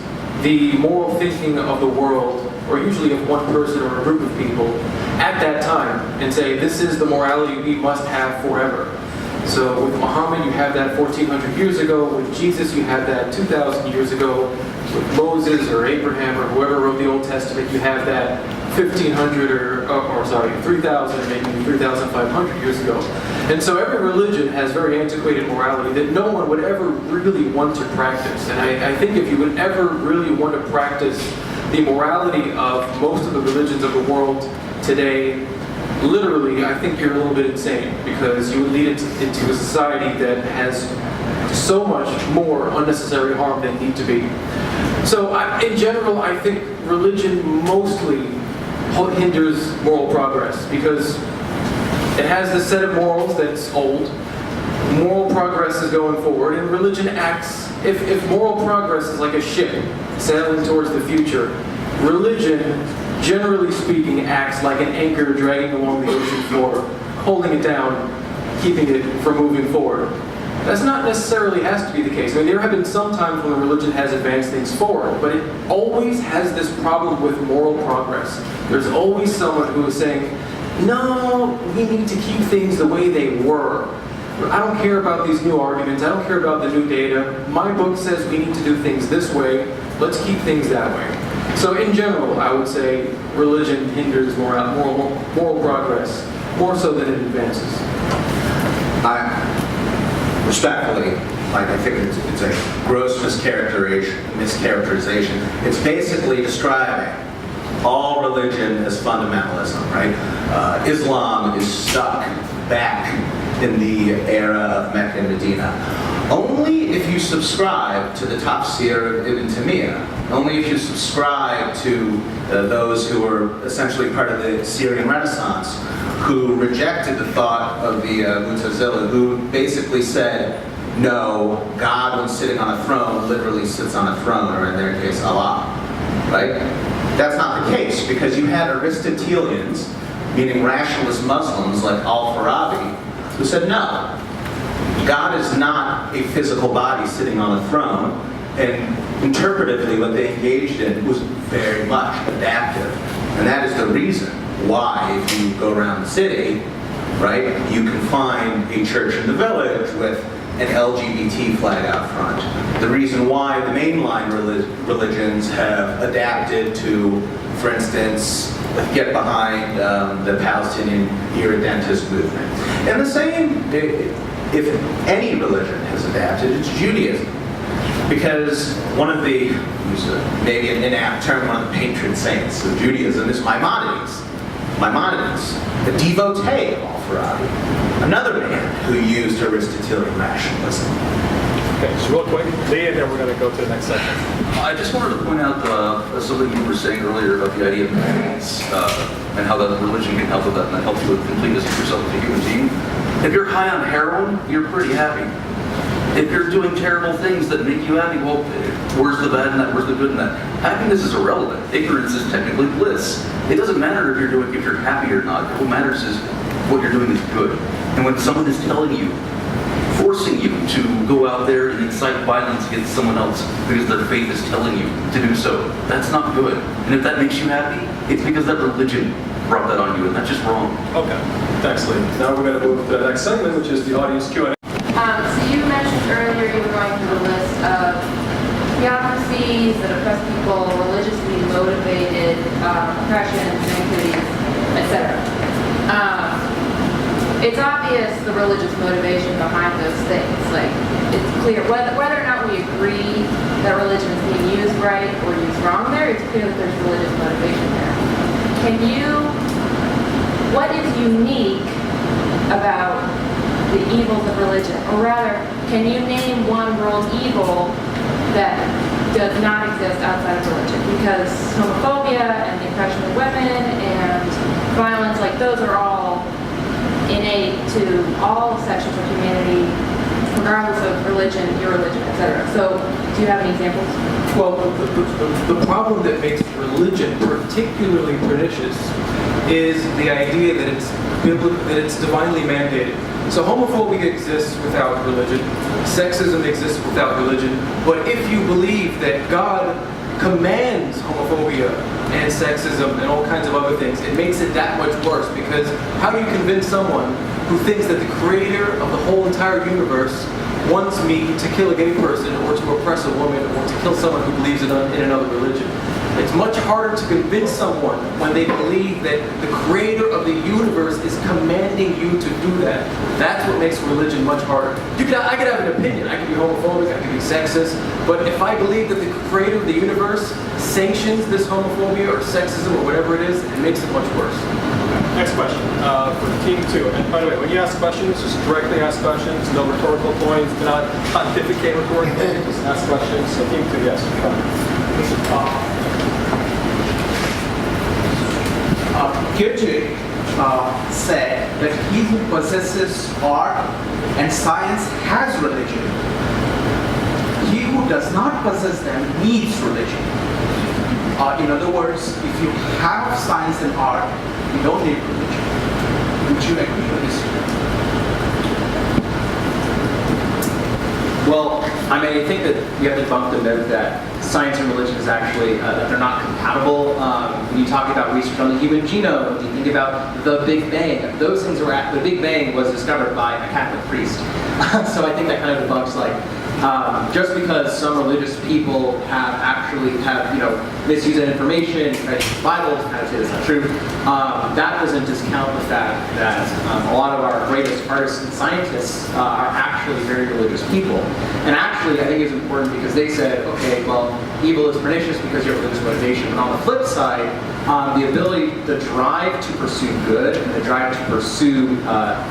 the moral thinking of the world, or usually of one person or a group of people, at that time, and say, this is the morality we must have forever. So with Muhammad, you have that 1,400 years ago. With Jesus, you have that 2,000 years ago. With Moses or Abraham or whoever wrote the Old Testament, you have that 1,500 or 3,000 or maybe 3,500 years ago. And so every religion has very antiquated morality that no one would ever really want to practice. And I think if you would ever really want to practice the morality of most of the religions of the world today, literally, I think you're a little bit insane, because you would lead it into a society that has so much more unnecessary harm than need to be. So in general, I think religion mostly hinders moral progress, because it has this set of morals that's old. Moral progress is going forward, and religion acts, if moral progress is like a ship sailing towards the future, religion, generally speaking, acts like an anchor dragging along the ocean floor, holding it down, keeping it from moving forward. That's not necessarily has to be the case. I mean, there have been some times when religion has advanced things forward, but it always has this problem with moral progress. There's always someone who is saying, no, we need to keep things the way they were. I don't care about these new arguments. I don't care about the new data. My book says we need to do things this way. Let's keep things that way. So in general, I would say religion hinders moral progress more so than it advances. Respectfully, I think it's a gross mischaracterization. It's basically describing all religion as fundamentalism, right? Islam is stuck back in the era of Mecca and Medina. Only if you subscribe to the tafsir of Ibn Taymiyyah, only if you subscribe to those who were essentially part of the Syrian Renaissance, who rejected the thought of the Mu'tazila, who basically said, no, God, when sitting on a throne, literally sits on a throne, or in their case, Allah. right? That's not the case, because you had Aristotelians, meaning rationalist Muslims like Al-Farabi, who said, no, God is not a physical body sitting on a throne, and interpretively what they engaged in was very much adaptive. And that is the reason why, if you go around the city, right, you can find a church in the village with an LGBT flag out front. The reason why the mainline religions have adapted to, for instance, get behind the Palestinian irredentist movement. And the same, if any religion has adapted, it's Judaism. Because one of the, maybe an inapt term, one of the patron saints of Judaism is Maimonides. Maimonides, the devotee of Al-Farabi, another man who used Aristotelian rationalism. Okay, just real quick, Lee, and then we're going to go to the next section. I just wanted to point out something you were saying earlier about the idea of balance and how that religion can help with that, and that helps you with completeness of yourself as a human being. If you're high on heroin, you're pretty happy. If you're doing terrible things that make you happy, well, where's the bad in that? Where's the good in that? Happiness is irrelevant. Ignorance is technically bliss. It doesn't matter if you're happy or not. What matters is what you're doing is good. And when someone is telling you, forcing you to go out there and incite violence against someone else because their faith is telling you to do so, that's not good. And if that makes you happy, it's because that religion brought that on you, and that's just wrong. Okay, thanks, Lee. Now we're going to move to the next segment, which is the audience Q&A. So you mentioned earlier you were going through the list of theocracies that oppress people, religiously motivated oppressions, activities, etc. It's obvious the religious motivation behind those things. Like, it's clear whether or not we agree that religion is being used right or used wrong there, it's clear that there's religious motivation there. What is unique about the evils of religion? Or rather, can you name one world evil that does not exist outside of religion? Because homophobia and the oppression of women and violence, like those are all innate to all sections of humanity, regardless of religion, irreligion, etc. So, do you have any examples? Well, the problem that makes religion particularly pernicious is the idea that it's divinely mandated. So homophobia exists without religion, sexism exists without religion, but if you believe that God commands homophobia and sexism and all kinds of other things, it makes it that much worse, because how do you convince someone who thinks that the creator of the whole entire universe wants me to kill a gay person or to oppress a woman or to kill someone who believes in another religion? It's much harder to convince someone when they believe that the creator of the universe is commanding you to do that. That's what makes religion much harder. I could have an opinion. I could be homophobic, I could be sexist, but if I believe that the creator of the universe sanctions this homophobia or sexism or whatever it is, it makes it much worse. Next question for Team 2. And by the way, when you ask questions, just directly ask questions, no rhetorical points, do not pontificate rhetorically, just ask questions. So Team 2, yes. Goethe said that he who possesses art and science has religion. He who does not possess them needs religion. In other words, if you have science and art, you don't need religion. Would you agree with this? Well, I mean, I think that we have to bump the myth that science and religion is actually, that they're not compatible. When you talk about research on the human genome, when you think about the Big Bang, those things are, the Big Bang was discovered by a Catholic priest. So I think that kind of debunks, like, just because some religious people have misused that information, tried to use the Bible to kind of say that's not true, that doesn't discount the fact that a lot of our greatest artists and scientists are actually very religious people. And actually, I think it's important because they said, okay, well, evil is pernicious because you have religious motivation. But on the flip side, the ability, the drive to pursue good and the drive to pursue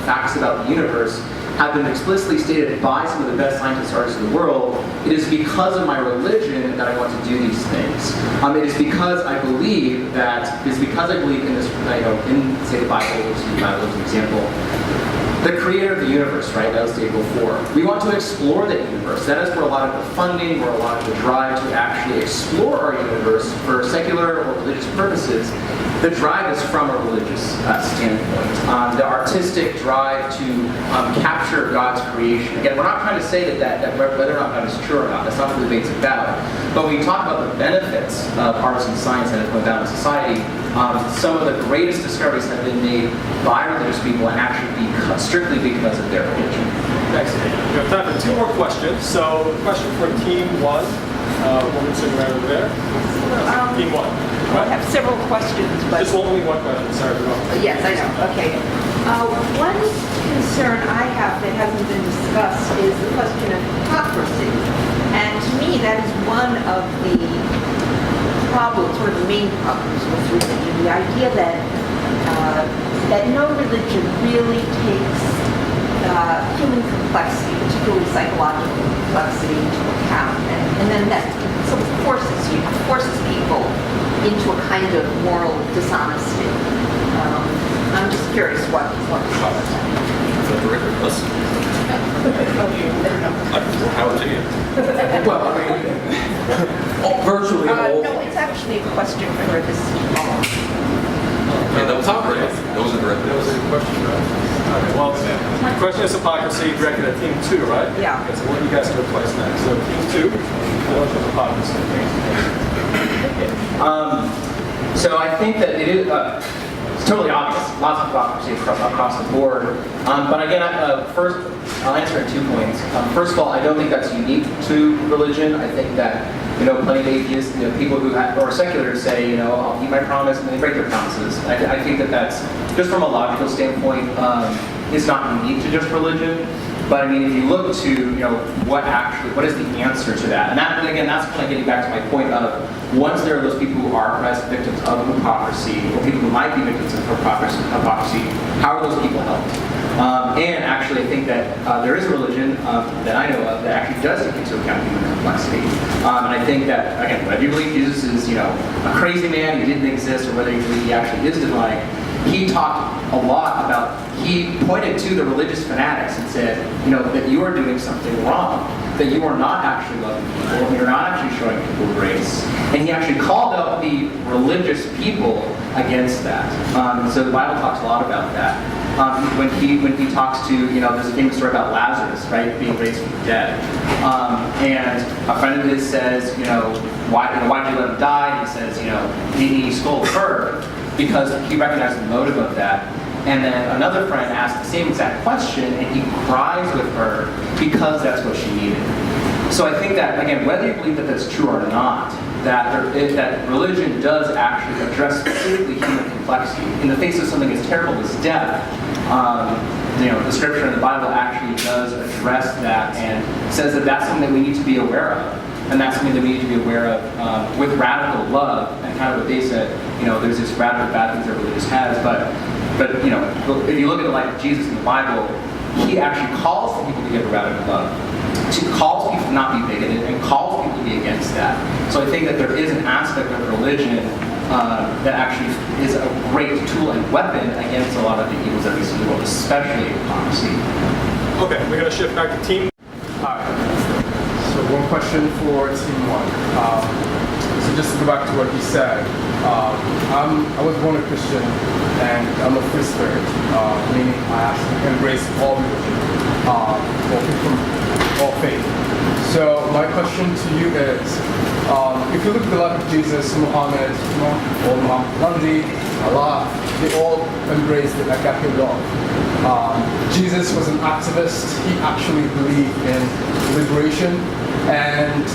facts about the universe have been explicitly stated by some of the best scientists and artists in the world it is because of my religion that I want to do these things. It is because I believe that, it is because I believe in this, in, say, the Bible, let's use the Bible as an example, the creator of the universe, right? That was stated before. We want to explore the universe. That is where a lot of the funding, where a lot of the drive to actually explore our universe for secular or religious purposes, the drive is from a religious standpoint. The artistic drive to capture God's creation. Again, we're not trying to say that whether or not God is true or not. That's not what the debate's about. But when we talk about the benefits of arts and science and what's going down in society, some of the greatest discoveries have been made by religious people and actually strictly because of their religion. Thanks. We have time for 2 more questions. So, question for team 1. Woman sitting right over there. Team 1. I have several questions, but... Just only one question. Sorry for going. Yes, I know. Okay. One concern I have that hasn't been discussed is the question of hypocrisy. And to me, that is one of the problems, one of the main problems with religion. The idea that no religion really takes human complexity, particularly psychological complexity, into account. And then that sort of forces people into a kind of moral dishonesty. I'm just curious what causes that. For the record, us. How would you? Well, I mean, virtually all. No, it's actually a question for this. Yeah, that was not correct. That was incorrect. That was a question, right? Okay, well, the question is hypocrisy directed at team 2, right? Yeah. Okay, so what do you guys do twice next? So team 2, what is hypocrisy? So I think that it is it's totally obvious, lots of hypocrisy across the board. But again, first, I'll answer in 2 points. First of all, I don't think that's unique to religion. I think that plenty of atheists, people who or seculars say, I'll keep my promise, and they break their promises. I think that that's just from a logical standpoint, it's not unique to just religion. But I mean, if you look to, what is the answer to that? And that, again, that's kind of getting back to my point of, once there are those people who are present victims of hypocrisy, or people who might be victims of hypocrisy, how are those people helped? And actually, I think that there is a religion that I know of that actually does take into account human complexity. And I think that, again, whether you believe Jesus is, a crazy man, he didn't exist, or whether you believe he actually is divine, he talked a lot about, he pointed to the religious fanatics and said, that you are doing something wrong, that you are not actually loving people, and you're not actually showing people grace. And he actually called out the religious people against that. So the Bible talks a lot about that. When he talks to, there's a famous story about Lazarus, right, being raised from the dead. And a friend of his says, why did you let him die? He says, he scolds her because he recognized the motive of that. And then another friend asked the same exact question, and he cries with her because that's what she needed. So I think that, again, whether you believe that that's true or not, that religion does actually address specifically human complexity. In the face of something as terrible as death, the scripture in the Bible actually does address that and says that that's something that we need to be aware of. And that's something that we need to be aware of with radical love, and kind of what they said, there's this radical bad things that religion has, but if you look at the life of Jesus in the Bible, he actually calls for people to give a radical love, calls people to not be bigoted, and calls people to be against that. So I think that there is an aspect of religion that actually is a great tool and weapon against a lot of the evils that we see in the world, especially hypocrisy. Okay, we're going to shift back to team. All right. So one question for team 1. So just to go back to what he said, I was born a Christian and I'm a free spirit, meaning I actually embrace all religion, or people from all faith. So my question to you is, if you look at the life of Jesus, Muhammad, or Gandhi, Allah, they all embraced the agape love. Jesus was an activist. He actually believed in liberation. And I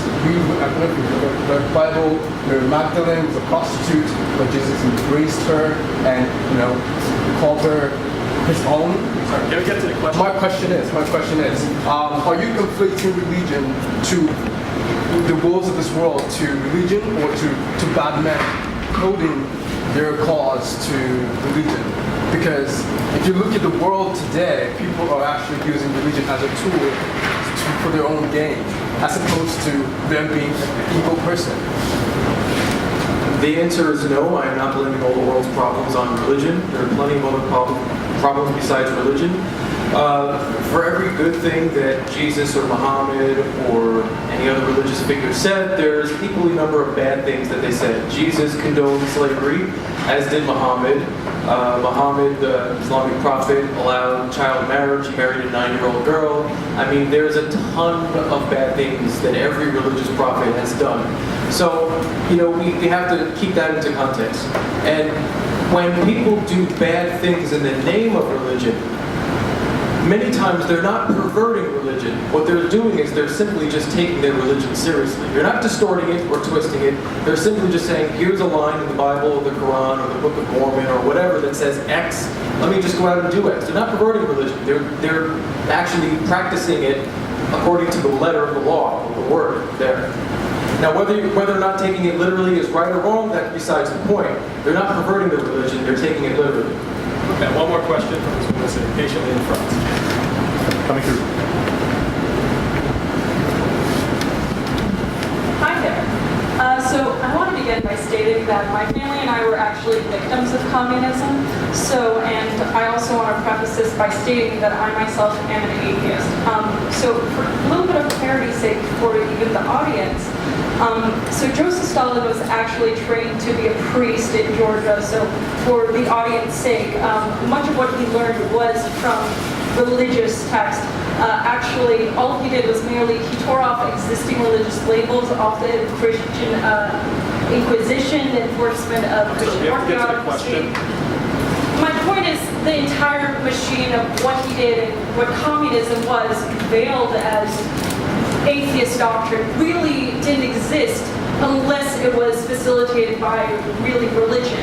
don't know if you read the Bible, Mary Magdalene was a prostitute, but Jesus embraced her and, called her his own. Sorry, can we get to the question? My question is, are you conflating religion to the woes of this world, to religion, or to bad men coding their cause to religion? Because if you look at the world today, people are actually using religion as a tool for their own gain, as opposed to them being an evil person? The answer is no. I am not blaming all the world's problems on religion. There are plenty of other problems besides religion. For every good thing that Jesus or Muhammad or any other religious figure said, there's an equally number of bad things that they said. Jesus condoned slavery, as did Muhammad. Muhammad, the Islamic prophet, allowed child marriage. He married a 9-year-old girl. I mean, there's a ton of bad things that every religious prophet has done. So, we have to keep that into context. And when people do bad things in the name of religion, many times they're not perverting religion. What they're doing is they're simply just taking their religion seriously. They're not distorting it or twisting it. They're simply just saying, here's a line in the Bible or the Quran or the Book of Mormon or whatever that says X. Let me just go out and do X. They're not perverting religion. They're actually practicing it according to the letter of the law, or the word there. Now, whether or not taking it literally is right or wrong, that's besides the point. They're not perverting the religion. They're taking it literally. Okay, one more question from this woman sitting patiently in front. Coming through. Hi there. So I want to begin by stating that my family and I were actually victims of communism. And I also want to preface this by stating that I myself am an atheist. So for a little bit of clarity's sake for even the audience, so Joseph Stalin was actually trained to be a priest in Georgia. So for the audience's sake, much of what he learned was from religious text. Actually, all he did was merely, he tore off existing religious labels off the Christian Inquisition, enforcement of Christian orthodoxy. My point is, the entire machine of what he did and what communism was, veiled as atheist doctrine, really didn't exist unless it was facilitated by really religion.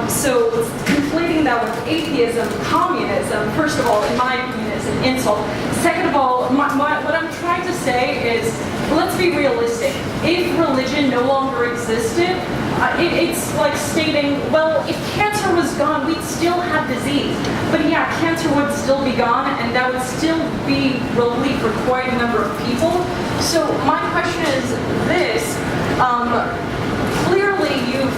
So conflating that with atheism, communism, first of all, in my opinion, is an insult. Second of all, what I'm trying to say is, let's be realistic. If religion no longer existed, it's like stating, well, if cancer was gone, we'd still have disease. But yeah, cancer would still be gone, and that would still be relief for quite a number of people. So my question is this. Clearly, you've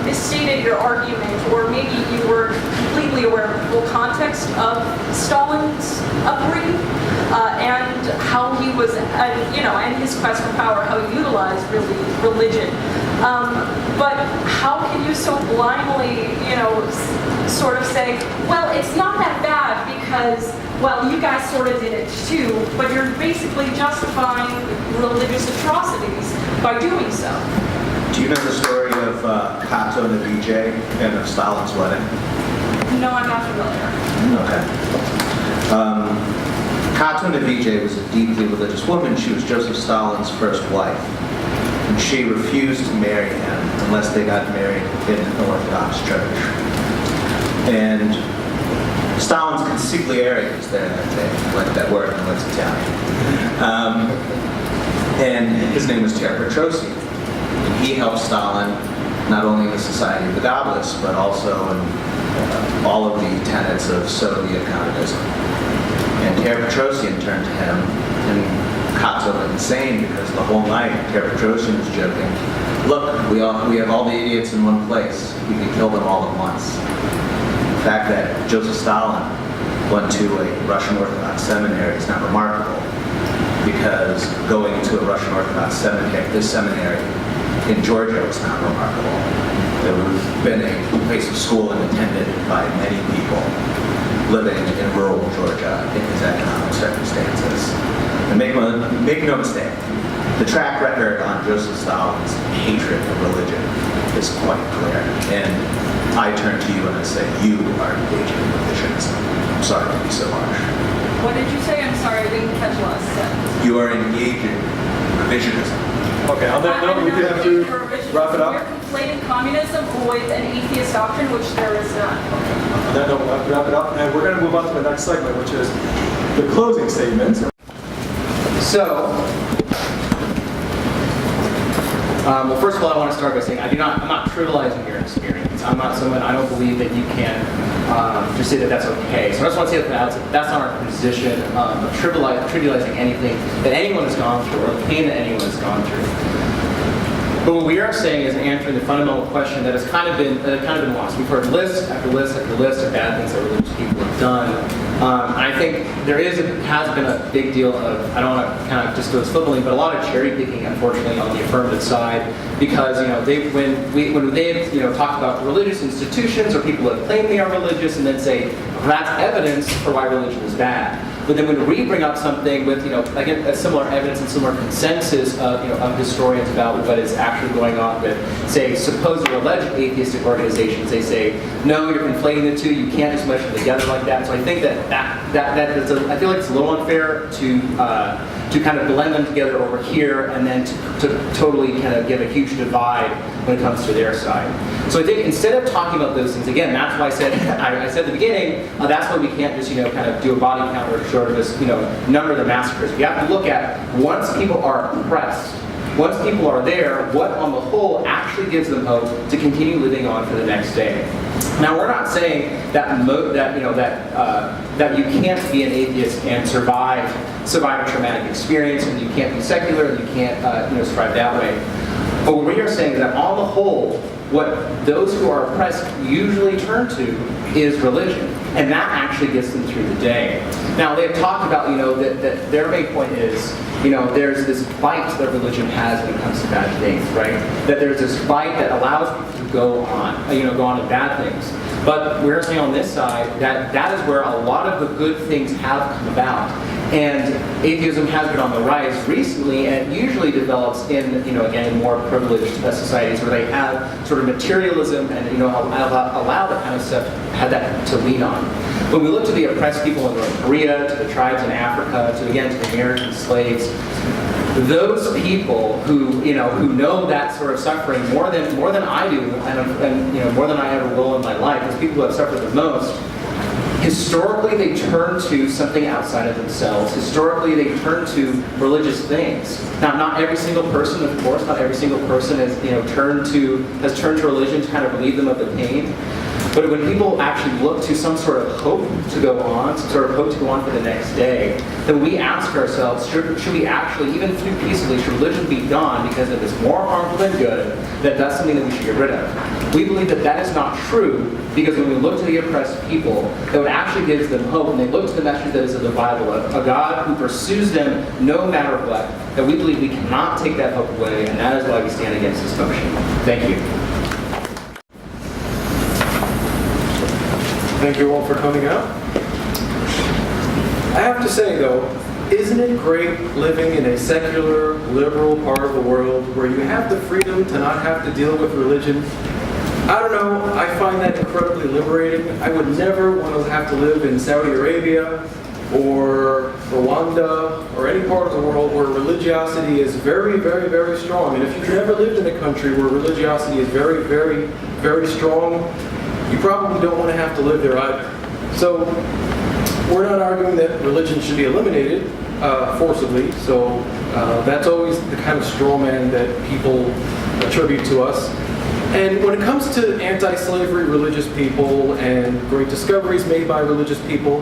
misstated your argument, or maybe you were completely aware of the full context of Stalin's upbringing and how he was, and his quest for power, how he utilized really religion. But how can you so blindly, sort of say, well, it's not that bad because, well, you guys sort of did it too, but you're basically justifying religious atrocities by doing so. Do you know the story of Coston and Vijay and of Stalin's wedding? No, I'm not familiar. Okay. Coston and Vijay was a deeply religious woman. She was Joseph Stalin's first wife. And she refused to marry him unless they got married in an Orthodox church. And Stalin's consigliere is there that day, like that word, and it's Italian. And his name was Petrossi. And he helped Stalin not only in the Society of the Godless, but also in all of the tenets of Soviet communism. And Petrossi turned to him, and Coston went insane because the whole night Petrossi was joking, look, we have all the idiots in one place. We can kill them all at once. The fact that Joseph Stalin went to a Russian Orthodox seminary is not remarkable, because going to a Russian Orthodox seminary, this seminary in Georgia was not remarkable. It would have been a place of school and attended by many people living in rural Georgia in his economic circumstances. And make no mistake, the track record on Joseph Stalin's hatred of religion is quite clear. And I turn to you and I say, you are engaging in revisionism. I'm sorry to be so harsh. What did you say? I'm sorry, I didn't catch the last sentence. You are engaging in revisionism. Okay, on that note, we do have to wrap it up. You're conflating communism with an atheist doctrine, which there is not. On that note, we'll have to wrap it up, and we're going to move on to the next segment, which is the closing statements. So, well, first of all, I want to start by saying I'm not trivializing your experience. I'm not someone, I don't believe that you can just say that that's okay. So I just want to say that that's not our position of trivializing anything that anyone has gone through or the pain that anyone has gone through. But what we are saying is answering the fundamental question that has kind of been lost. We've heard list after list after list of bad things that religious people have done. And I think there has been a big deal of, I don't want to kind of just go swiveling, but a lot of cherry picking, unfortunately, on the affirmative side, because when they've talked about religious institutions or people that claim they are religious, and then say that's evidence for why religion is bad. But then when we bring up something with, again, a similar evidence and similar consensus of historians about what is actually going on with, say, supposed or alleged atheistic organizations, they say, no, you're conflating the two, you can't just mesh them together like that. So I think that is I feel like it's a little unfair to kind of blend them together over here and then to totally kind of give a huge divide when it comes to their side. So I think instead of talking about those things, again, that's why I said at the beginning, that's why we can't just kind of do a body count or sort of just number the massacres. We have to look at once people are oppressed, once people are there, what on the whole actually gives them hope to continue living on for the next day. Now we're not saying that you can't be an atheist and survive a traumatic experience, and you can't be secular, and you can't survive that way. But what we are saying is that on the whole, what those who are oppressed usually turn to is religion, and that actually gets them through the day. Now they've talked about that their main point is there's this fight that religion has when it comes to bad things, right? That there's this fight that allows people to go on in bad things. But we're saying on this side that is where a lot of the good things have come about. And atheism has been on the rise recently, and it usually develops in, again, in more privileged societies where they have sort of materialism and, allow that kind of stuff, have that to lean on. When we look to the oppressed people in North Korea, to the tribes in Africa, to the American slaves, those people who know that sort of suffering more than I do, and more than I ever will in my life, those people who have suffered the most, historically they turn to something outside of themselves. Historically they turn to religious things. Now, not every single person, of course, not every single person has turned to religion to kind of relieve them of the pain. But when people actually look to some sort of hope to go on, some sort of hope to go on for the next day, then we ask ourselves, should we actually, even through peaceably, should religion be gone because it is more harmful than good, that that's something that we should get rid of? We believe that is not true, because when we look to the oppressed people, that what actually gives them hope, and they look to the message that is in the Bible, a God who pursues them no matter what, that we believe we cannot take that hope away, and that is why we stand against this motion. Thank you. Thank you all for coming out. I have to say, though, isn't it great living in a secular, liberal part of the world where you have the freedom to not have to deal with religion? I don't know, I find that incredibly liberating. I would never want to have to live in Saudi Arabia or Rwanda or any part of the world where religiosity is very, very, very strong. And if you've never lived in a country where religiosity is very, very, very strong, you probably don't want to have to live there either. So we're not arguing that religion should be eliminated forcibly. So that's always the kind of straw man that people attribute to us. And when it comes to anti-slavery religious people and great discoveries made by religious people,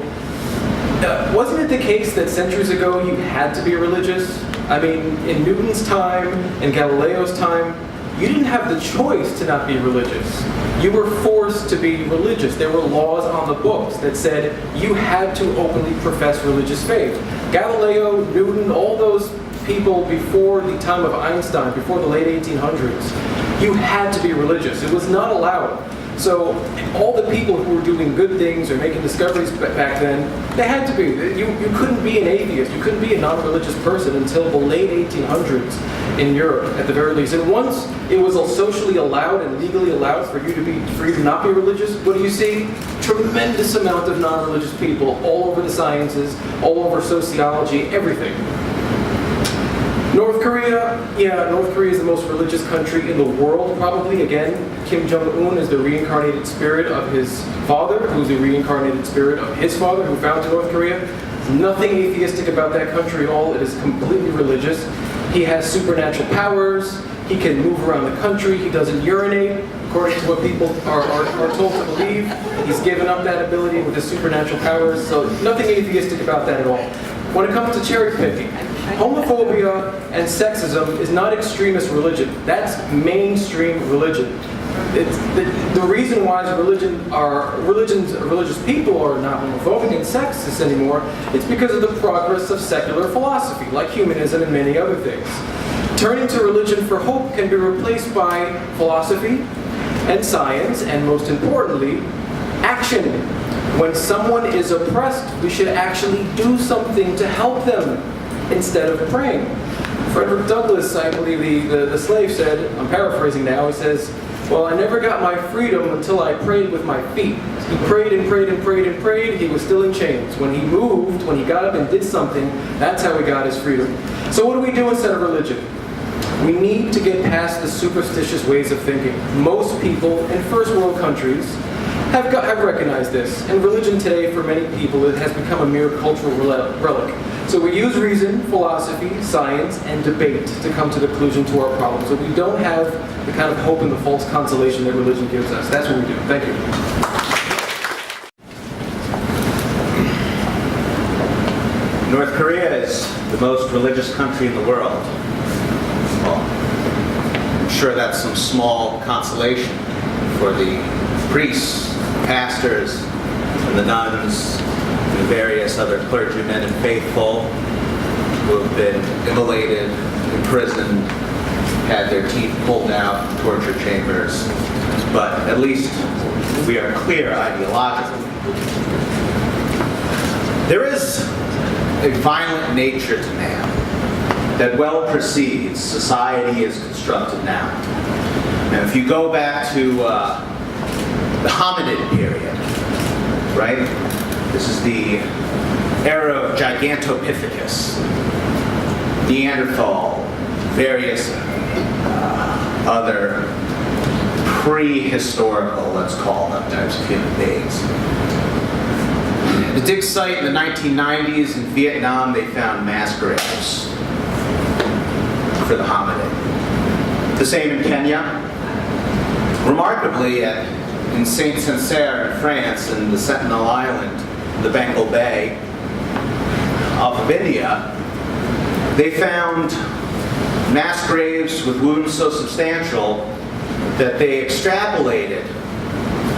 wasn't it the case that centuries ago you had to be religious? I mean, in Newton's time, in Galileo's time, you didn't have the choice to not be religious. You were forced to be religious. There were laws on the books that said you had to openly profess religious faith. Galileo, Newton, all those people before the time of Einstein, before the late 1800s, you had to be religious. It was not allowed. So all the people who were doing good things or making discoveries back then, they had to be. You couldn't be an atheist. You couldn't be a non-religious person until the late 1800s in Europe, at the very least. And once it was socially allowed and legally allowed for you to not be religious, what do you see? Tremendous amount of non-religious people all over the sciences, all over sociology, everything. North Korea is the most religious country in the world, probably. Again, Kim Jong-un is the reincarnated spirit of his father, who's the reincarnated spirit of his father, who founded North Korea. There's nothing atheistic about that country at all. It is completely religious. He has supernatural powers. He can move around the country. He doesn't urinate. according to what people are told to believe. He's given up that ability with his supernatural powers, so nothing atheistic about that at all. When it comes to cherry picking, homophobia and sexism is not extremist religion. That's mainstream religion. It's the reason why religious people are not homophobic and sexist anymore. It's because of the progress of secular philosophy, like humanism and many other things. Turning to religion for hope can be replaced by philosophy and science, and most importantly, action. When someone is oppressed, we should actually do something to help them instead of praying. Frederick Douglass, I believe the slave said, I'm paraphrasing now, he says, well, I never got my freedom until I prayed with my feet. He prayed and prayed and prayed and prayed, he was still in chains. When he moved, when he got up and did something, that's how he got his freedom. So what do we do instead of religion? We need to get past the superstitious ways of thinking. Most people in first world countries have recognized this, and religion today, for many people, it has become a mere cultural relic. So we use reason, philosophy, science, and debate to come to the conclusion to our problems. So we don't have the kind of hope and the false consolation that religion gives us. That's what we do. Thank you. North Korea is the most religious country in the world. Well, I'm sure that's some small consolation for the priests, pastors, and the nuns, and the various other clergymen and faithful who have been immolated, imprisoned, had their teeth pulled out in torture chambers. But at least we are clear ideologically. There is a violent nature to man that well precedes society is constructed now. And if you go back to the hominid period, right? This is the era of Gigantopithecus, Neanderthal, various other prehistorical, let's call them, types of human beings. At a dig site in the 1990s in Vietnam, they found mass graves for the hominid. The same in Kenya. Remarkably, in Saint-Sancerre in France, in the Sentinel Island, the Bengal Bay off of India, they found mass graves with wounds so substantial that they extrapolated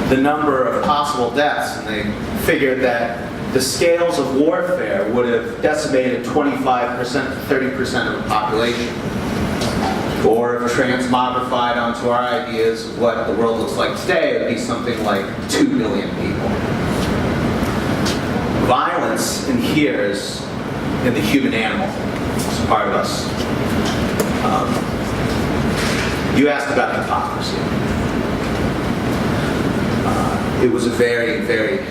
the number of possible deaths, and they figured that the scales of warfare would have decimated 25% to 30% of the population. Or if transmogrified onto our ideas of what the world looks like today, it would be something like 2 billion people. Violence inheres in the human animal. It's a part of us. You asked about hypocrisy. It was a very, very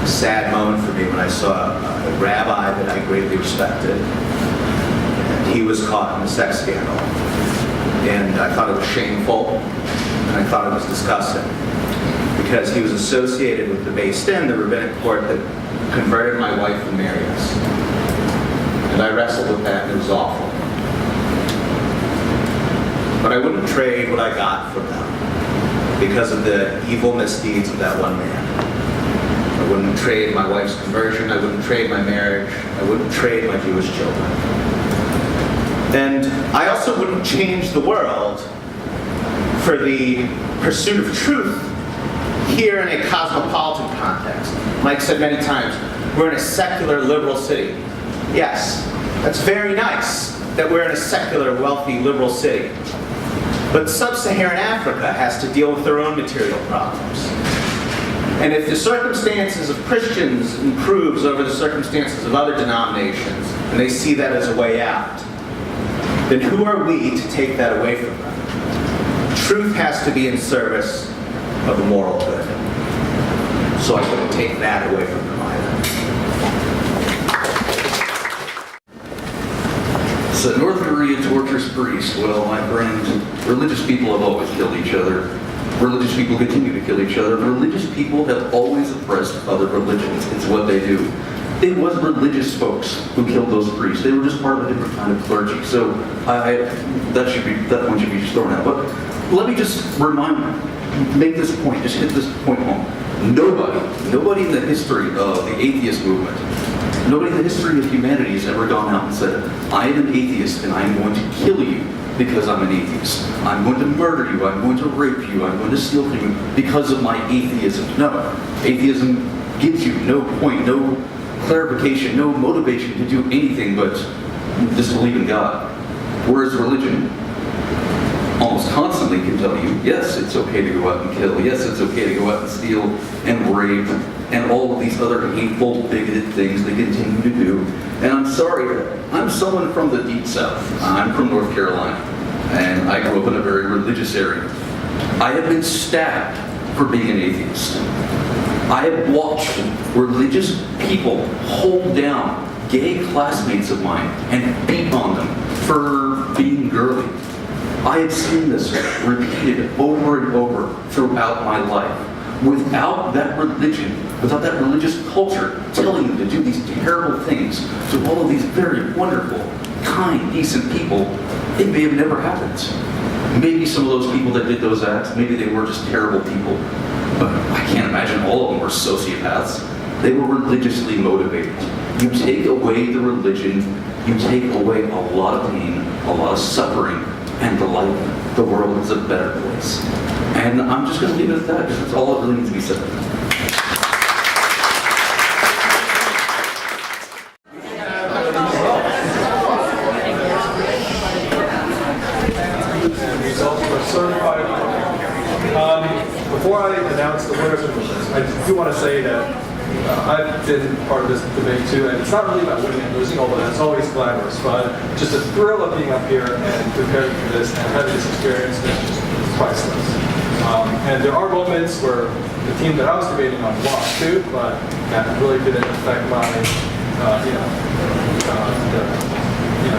sad moment for me when I saw a rabbi that I greatly respected. He was caught in a sex scandal. And I thought it was shameful, and I thought it was disgusting. Because he was associated with the Beis Din, the rabbinic court that converted my wife and married us. And I wrestled with that, and it was awful. But I wouldn't trade what I got from them because of the evil misdeeds of that one man. I wouldn't trade my wife's conversion, I wouldn't trade my marriage, I wouldn't trade my Jewish children. And I also wouldn't change the world for the pursuit of truth here in a cosmopolitan context. Mike said many times, we're in a secular, liberal city. Yes, that's very nice that we're in a secular, wealthy, liberal city. But sub-Saharan Africa has to deal with their own material problems. And if the circumstances of Christians improves over the circumstances of other denominations, and they see that as a way out, then who are we to take that away from them? Truth has to be in service of the moral good. So I wouldn't take that away from them either. So North Korea tortures priests. Well, my friends, religious people have always killed each other. Religious people continue to kill each other. Religious people have always oppressed other religions. It's what they do. It was religious folks who killed those priests. They were just part of a different kind of clergy. So that one should be just thrown out. But let me just make this point, just hit this point home. Nobody in the history of the atheist movement, nobody in the history of humanity has ever gone out and said, I am an atheist and I'm going to kill you because I'm an atheist. I'm going to murder you, I'm going to rape you, I'm going to steal from you because of my atheism. No, atheism gives you no point, no clarification, no motivation to do anything but disbelieve in God. Whereas religion almost constantly can tell you, yes, it's okay to go out and kill, yes, it's okay to go out and steal and rape, and all of these other hateful, bigoted things they continue to do. And I'm sorry, I'm someone from the deep south. I'm from North Carolina, and I grew up in a very religious area. I have been stabbed for being an atheist. I have watched religious people hold down gay classmates of mine and beat on them for being girly. I have seen this repeated over and over throughout my life. Without that religion, without that religious culture telling you to do these terrible things to all of these very wonderful, kind, decent people, it may have never happened. Maybe some of those people that did those acts, maybe they were just terrible people. But I can't imagine all of them were sociopaths. They were religiously motivated. You take away the religion, you take away a lot of pain, a lot of suffering, and the world is a better place. And I'm just going to leave it at that, because that's all that really needs to be said. And results were certified. Before I announce the winners of the list, I do want to say that I've been part of this debate too, and it's not really about winning and losing, although that's always glamorous, but just the thrill of being up here and preparing for this and having this experience is just priceless. And there are moments where the team that I was debating on lost too, but that really didn't affect my,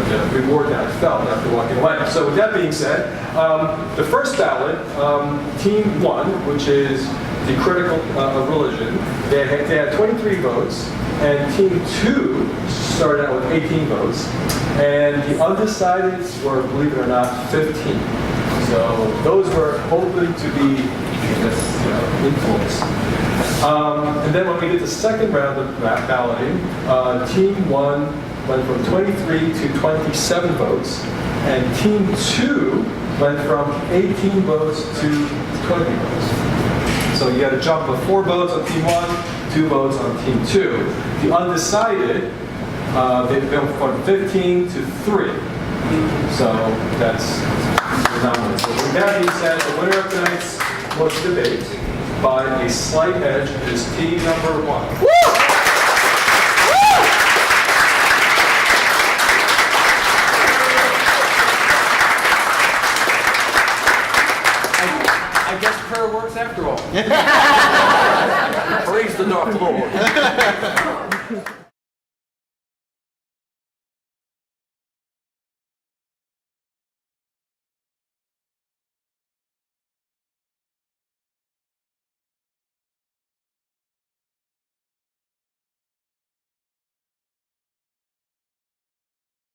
the reward that I felt after walking away. So with that being said, the first ballot, Team 1, which is the critical of religion, they had 23 votes, and Team 2 started out with 18 votes, and the undecideds were, believe it or not, 15. So those were hoping to be influenced. And then when we did the second round of balloting, Team 1 went from 23 to 27 votes, and Team 2 went from 18 votes to 20 votes. So you had a jump of 4 votes on Team 1, 2 votes on Team 2. The undecided, they went from 15 to 3. So that's the number. So with that being said, the winner of tonight's most debate by a slight edge is team number 1. Woo! I guess prayer works after all. Praise the Dark Lord.